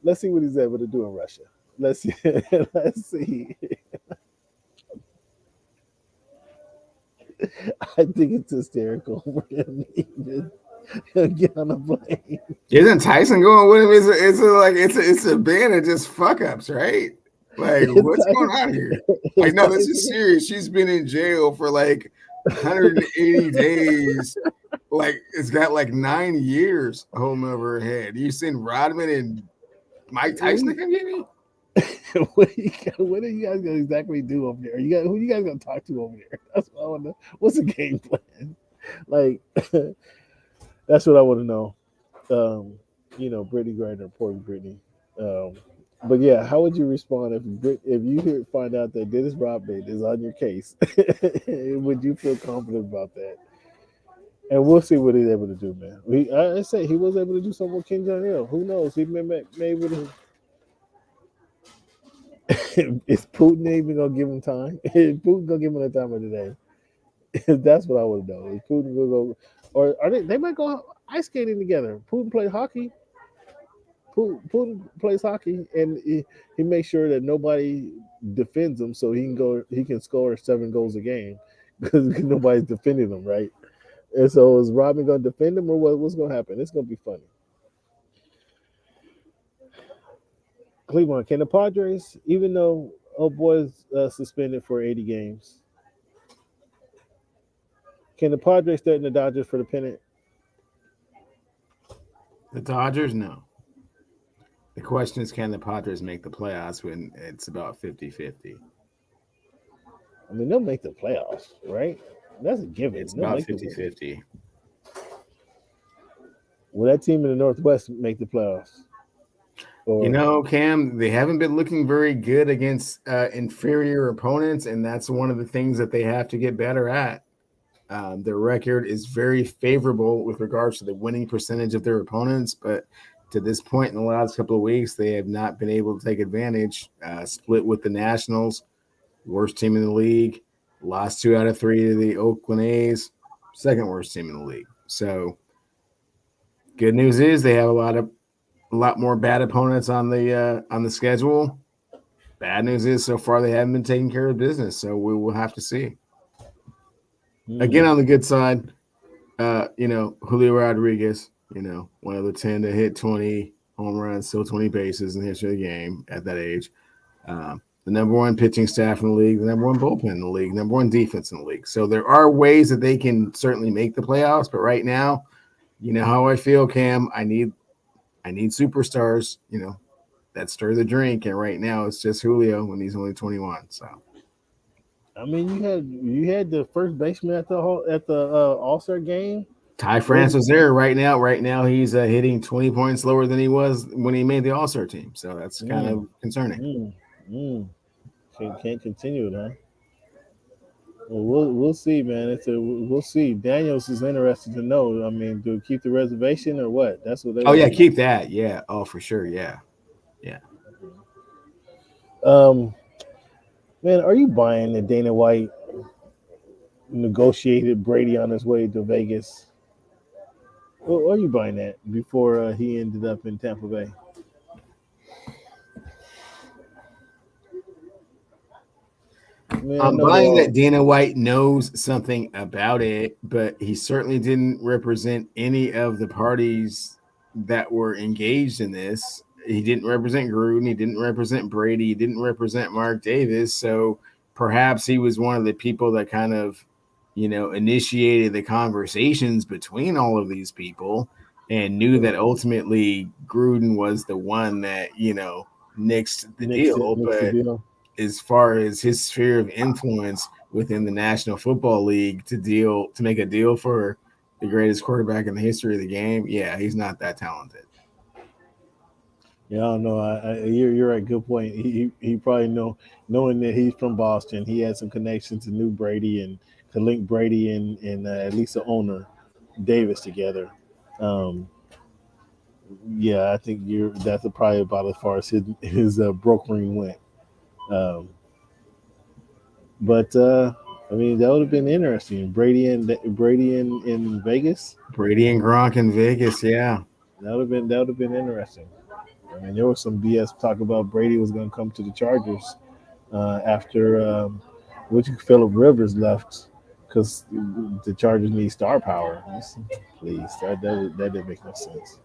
Let's see what he's able to do in Russia. Let's see. Let's see. I think it's hysterical for him to even get on a plane. Isn't Tyson going with him? It's a band of just fuck ups, right? Like, what's going on here? It's Like, no, this is Tyson. serious. She's been in jail for like 180 days. Like, it's got like 9 years holding over her head. You seen Rodman and Mike Tyson to come get me? What are you guys gonna exactly do over there? Who you guys gonna talk to over there? That's what I want to know. What's the game plan? Like, that's what I want to know. Brittany Griner, important Brittany. Um, but yeah, how would you respond if you find out that Dennis Rodman is on your case? Would you feel confident about that? And we'll see what he's able to do, man. I say he was able to do something with Kim Jong Il. Who knows? He may able to. Is Putin even gonna give him time? Is Putin gonna give him the time of the day? That's what I want to know. Is Putin gonna go, or are they? They might go ice skating together. Putin plays hockey. Putin plays hockey, and he makes sure that nobody defends him, so he can go. He can score 7 goals a game because nobody's defending him, right? And so is Robin going to defend him or what's going to happen? It's going to be funny. Cleveland, can the Padres, even though old boy's suspended for 80 games, can the Padres threaten the Dodgers for the pennant? The Dodgers, no. The question is, can the Padres make the playoffs when it's about 50-50? I mean, they'll make the playoffs, right? That's a given. It's They'll about make the 50-50. Will that team in the Northwest make the playoffs? You Or know, Cam, they haven't been looking very good against inferior opponents, and that's one of the things that they have to get better at. Their record is very favorable with regards to the winning percentage of their opponents, but to this point in the last couple of weeks, they have not been able to take advantage. Split with the Nationals, worst team in the league, lost 2 out of 3 to the Oakland A's, second worst team in the league. So, good news is they have a lot more bad opponents on the schedule. Bad news is so far they haven't been taking care of business, so we will have to see. Again, on the good side, Julio Rodriguez, one of the 10 to hit 20 home runs, still 20 bases in the history of the game at that age. The number one pitching staff in the league, the number one bullpen in the league, number one defense in the league. So there are ways that they can certainly make the playoffs, but right now, you know how I feel, Cam. I need superstars, that stir the drink, and right now it's just Julio when he's only 21. So I mean, you had the first baseman at the All Star game. Ty France was there right now. Right now he's hitting 20 points lower than he was when he made the All Star team. So that's kind of concerning. Can't continue it, huh? Well, we'll see, man. We'll see. Daniels is interested to know. I mean, do we keep the reservation or what? That's what they. Oh yeah, keep that. Yeah. Oh, for sure. Yeah. Yeah. Man, are you buying that Dana White negotiated Brady on his way to Vegas? Or are you buying that before he ended up in Tampa Bay? Man, I'm buying that Dana White knows something about it, but he certainly didn't represent any of the parties that were engaged in this. He didn't represent Gruden. He didn't represent Brady. He didn't represent Mark Davis. So perhaps he was one of the people that kind of, initiated the conversations between all of these people and knew that ultimately Gruden was the one that, nixed the deal. But as far as his sphere of influence within the National Football League to make a deal for the greatest quarterback in the history of the game, yeah, he's not that talented. Yeah, I don't know. You're right. Good point. He probably knowing that he's from Boston, he had some connections to New Brady and to link Brady and at least the owner Davis together. Yeah, I think that's probably about as far as his brokering went. Um, but I mean, that would have been interesting. Brady in Vegas. Brady and Gronk in Vegas, yeah. That would have been interesting. I mean, there was some BS talk about Brady was going to come to the Chargers after Phillip Rivers left because the Chargers need star power. Please, that didn't make no sense.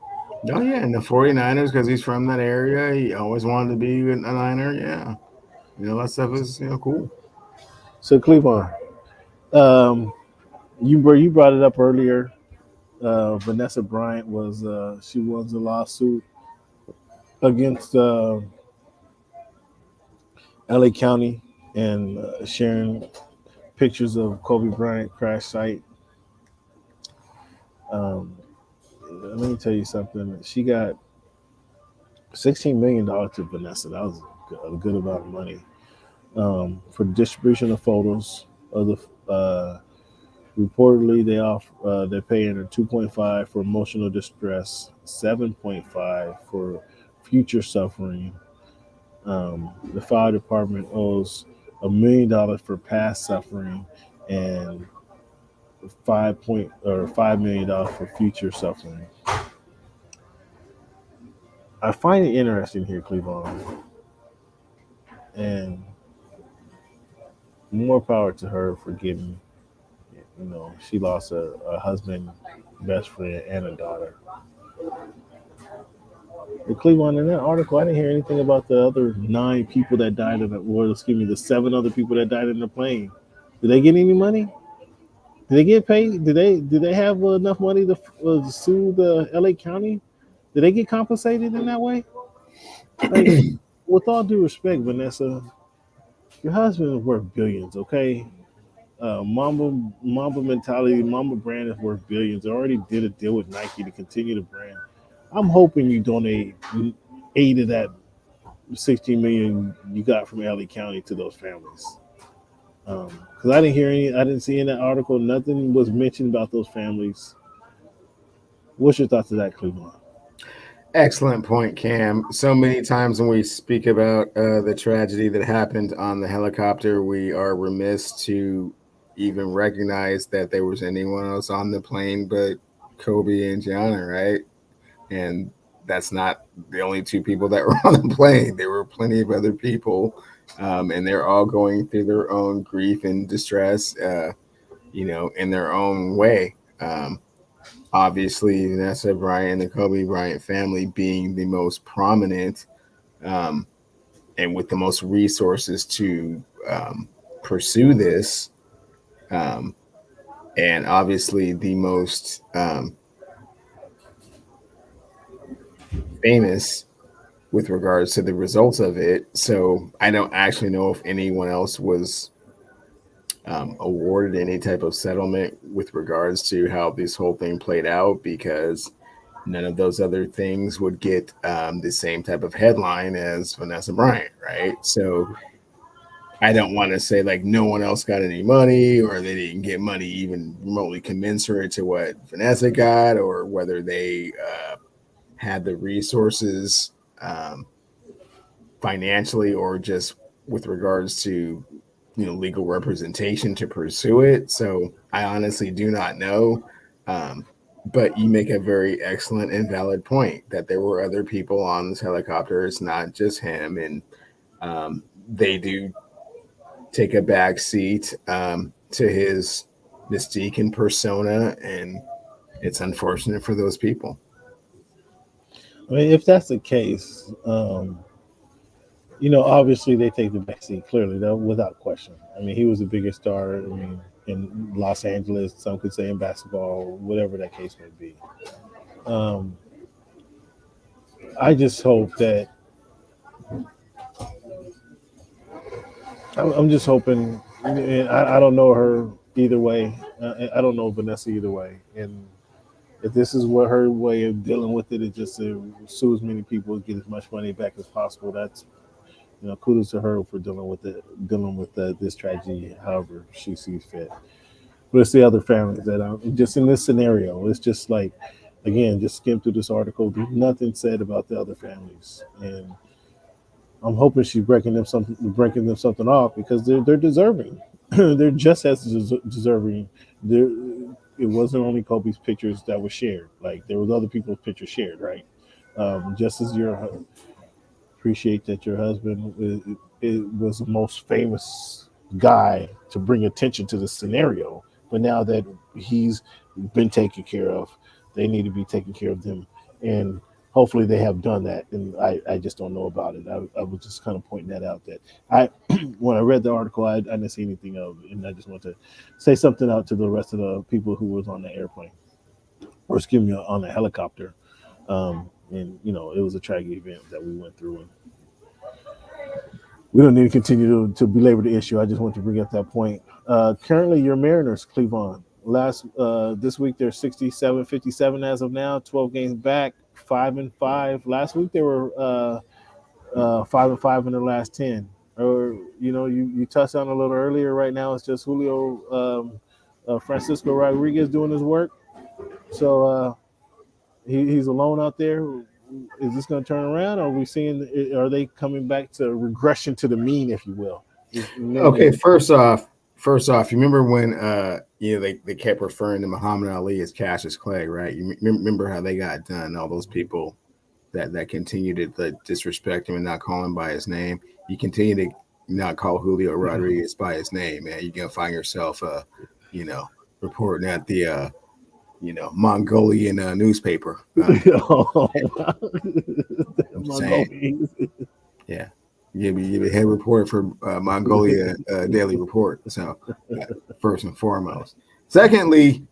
Oh, yeah, and the 49ers, because he's from that area, he always wanted to be a Niner, yeah. That stuff is, cool. So, Cleveland, you brought it up earlier. Vanessa Bryant she won the lawsuit against LA County and sharing pictures of Kobe Bryant crash site. Let me tell you something. She got $16 million to Vanessa. That was a good amount of money for distribution of photos of the. Reportedly, they're paying her 2.5 for emotional distress, 7.5 for future suffering. The fire department owes $1 million for past suffering and $5 million for future suffering. I find it interesting here, Cleveland, and more power to her for giving She lost a husband, best friend, and a daughter. But Cleveland, in that article, I didn't hear anything about the other 9 people that died in the, well, excuse me, the 7 other people that died in the plane. Did they get any money? Did they get paid? Did they have enough money to sue the LA County? Did they get compensated in that way? Like, with all due respect, Vanessa, your husband is worth billions, okay? Mamba mentality, Mamba brand is worth billions. They already did a deal with Nike to continue the brand. I'm hoping you donate 8 of that 16 million you got from LA County to those families. Because I didn't see in that article, nothing was mentioned about those families. What's your thoughts of that, Cleveland? Excellent point, Cam. So many times when we speak about the tragedy that happened on the helicopter, we are remiss to even recognize that there was anyone else on the plane but Kobe and Gianna, right? And that's not the only 2 people that were on the plane. There were plenty of other people, and they're all going through their own grief and distress, in their own way. Obviously, Vanessa Bryant, the Kobe Bryant family being the most prominent, um, and with the most resources to pursue this, um, and obviously the most famous with regards to the results of it. So I don't actually know if anyone else was awarded any type of settlement with regards to how this whole thing played out, because none of those other things would get the same type of headline as Vanessa Bryant, right? So I don't want to say like no one else got any money or they didn't get money even remotely commensurate to what Vanessa got, or whether they had the resources um, financially or just with regards to legal representation to pursue it. So I honestly do not know. Um, but you make a very excellent and valid point that there were other people on this helicopter. It's not just him, and they do take a back seat to his mystique and persona, and it's unfortunate for those people. I mean, if that's the case, obviously they take the backseat clearly, though, without question. I mean, he was the biggest star. I mean, in Los Angeles, some could say in basketball, whatever that case may be. Um, I just hope that I'm just hoping. And I don't know her either way. I don't know Vanessa either way, and if this is what her way of dealing with it is just to sue as many people, get as much money back as possible. That's kudos to her for dealing with this tragedy, however she sees fit. But it's the other families that just in this scenario. It's just like, again, just skim through this article. There's nothing said about the other families, and I'm hoping she's breaking them something off because they're deserving. They're just as deserving. They're, it wasn't only Kobe's pictures that were shared. Like there was other people's pictures shared, right? Just as your appreciate that your husband was the most famous guy to bring attention to the scenario, but now that he's been taken care of, they need to be taking care of them, and hopefully they have done that. And I just don't know about it. I was just kind of pointing that out that I when I read the article, I didn't see anything of it, and I just want to say something out to the rest of the people who was on the airplane, or excuse me, on the helicopter. And it was a tragic event that we went through, and we don't need to continue to belabor the issue. I just want to bring up that point. Currently, your Mariners, Cleveland, this week they're 67-57 as of now, 12 games back, 5-5. Last week they were 5-5 in their last 10. Or you touched on a little earlier. Right now, it's just Julio Francisco Rodriguez doing his work. So he's alone out there. Is this going to turn around? Or are we seeing? Are they coming back to regression to the mean, if you will? Okay, first off, you remember when they kept referring to Muhammad Ali as Cassius Clay, right? You remember how they got done? All those people that continue to disrespect him and not call him by his name. You continue to not call Julio Rodriguez by his name, man. You're gonna find yourself, you know, reporting at the Mongolian newspaper. I'm saying, yeah, give me head report for Mongolia Daily Report. So first and foremost, secondly,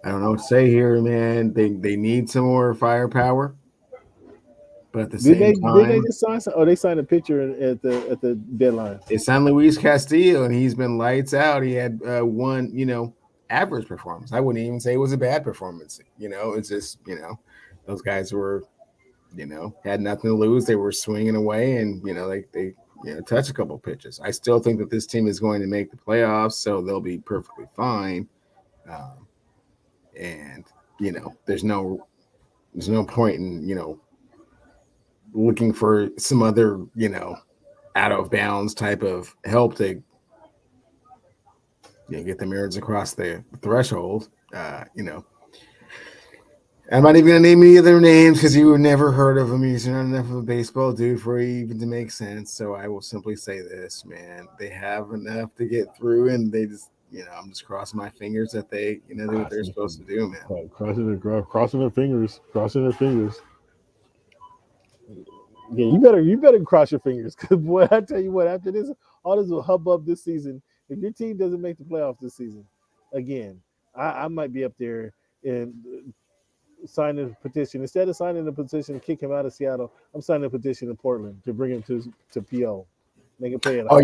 I don't know what to say here, man. They need some more firepower, but at the same Did they time, just sign? Oh, they signed a pitcher at the deadline. it's San Luis Castillo, and he's been lights out. He had one, average performance. I wouldn't even say it was a bad performance. It's just, those guys were, had nothing to lose. They were swinging away, and they touch a couple pitches. I still think that this team is going to make the playoffs, so they'll be perfectly fine. And there's no point in looking for some other out of bounds type of help to get the Mariners across the threshold. I'm not even gonna name any other names because you would never heard of them. You're not enough of a baseball dude for you even to make sense. So I will simply say this, man: they have enough to get through, and they just, I'm just crossing my fingers that they, do what they're supposed to do, man. Crossing their fingers. Yeah, you better cross your fingers, because boy, I tell you what, after this, all this will hubbub this season. If your team doesn't make the playoffs this season, again, I might be up there and signing a petition. Instead of signing a petition to kick him out of Seattle, I'm signing a petition in Portland to bring him to PO. They can pay it. Are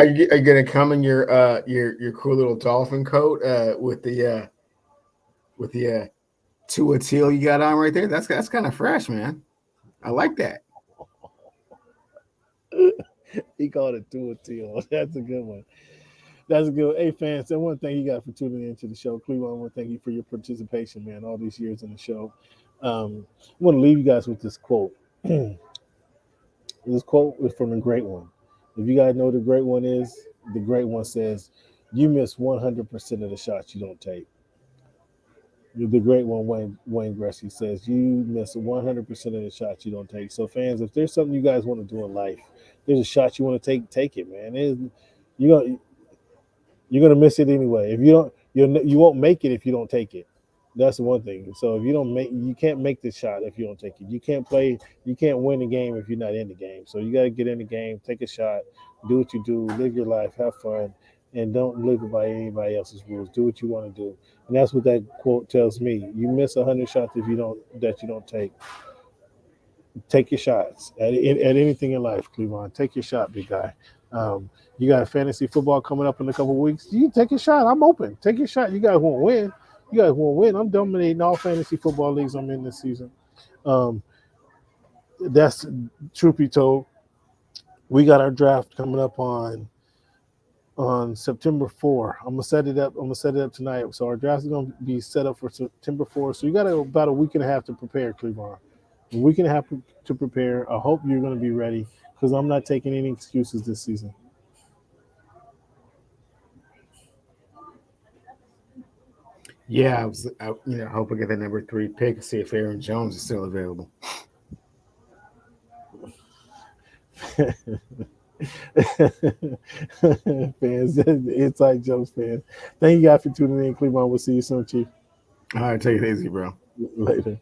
you gonna come in your cool little dolphin coat with the Tua teal you got on right there? That's kind of fresh, man. I like that. He called it Tua teal. That's a good one. That's a good. Hey, fans, I want to thank you guys for tuning in to the show. Cleveland, I want to thank you for your participation, man, all these years in the show. I want to leave you guys with this quote. This quote is from the Great One. If you guys know what the Great One is, the Great One says, "You miss 100% of the shots you don't take." The Great One, Wayne Gretzky, says, "You miss 100% of the shots you don't take." So, fans, if there's something you guys want to do in life, there's a shot you want to take it, man. You're gonna miss it anyway. If you don't, you won't make it if you don't take it. That's the one thing. So if you can't make the shot if you don't take it. You can't win the game if you're not in the game. So you got to get in the game, take a shot, do what you do, live your life, have fun, and don't live it by anybody else's rules. Do what you want to do, and that's what that quote tells me. You miss 100 shots if you don't take. Take your shots at anything in life, Cleveland. Take your shot, big guy. You got fantasy football coming up in a couple of weeks. You take a shot. I'm open. Take your shot. You guys won't win. I'm dominating all fantasy football leagues I'm in this season. That's truth be told. We got our draft coming up on September 4. I'm gonna set it up. Tonight. So our draft is gonna be set up for September 4. So you got about a week and a half to prepare, Cleveland. A week and a half to prepare. I hope you're going to be ready, because I'm not taking any excuses this season. Yeah, I hope I get the number 3 pick and see if Aaron Jones is still available. Fans, inside jokes, fans. Thank you guys for tuning in, Cleveland. We'll see you soon, Chief. All right, take it easy, bro. Later.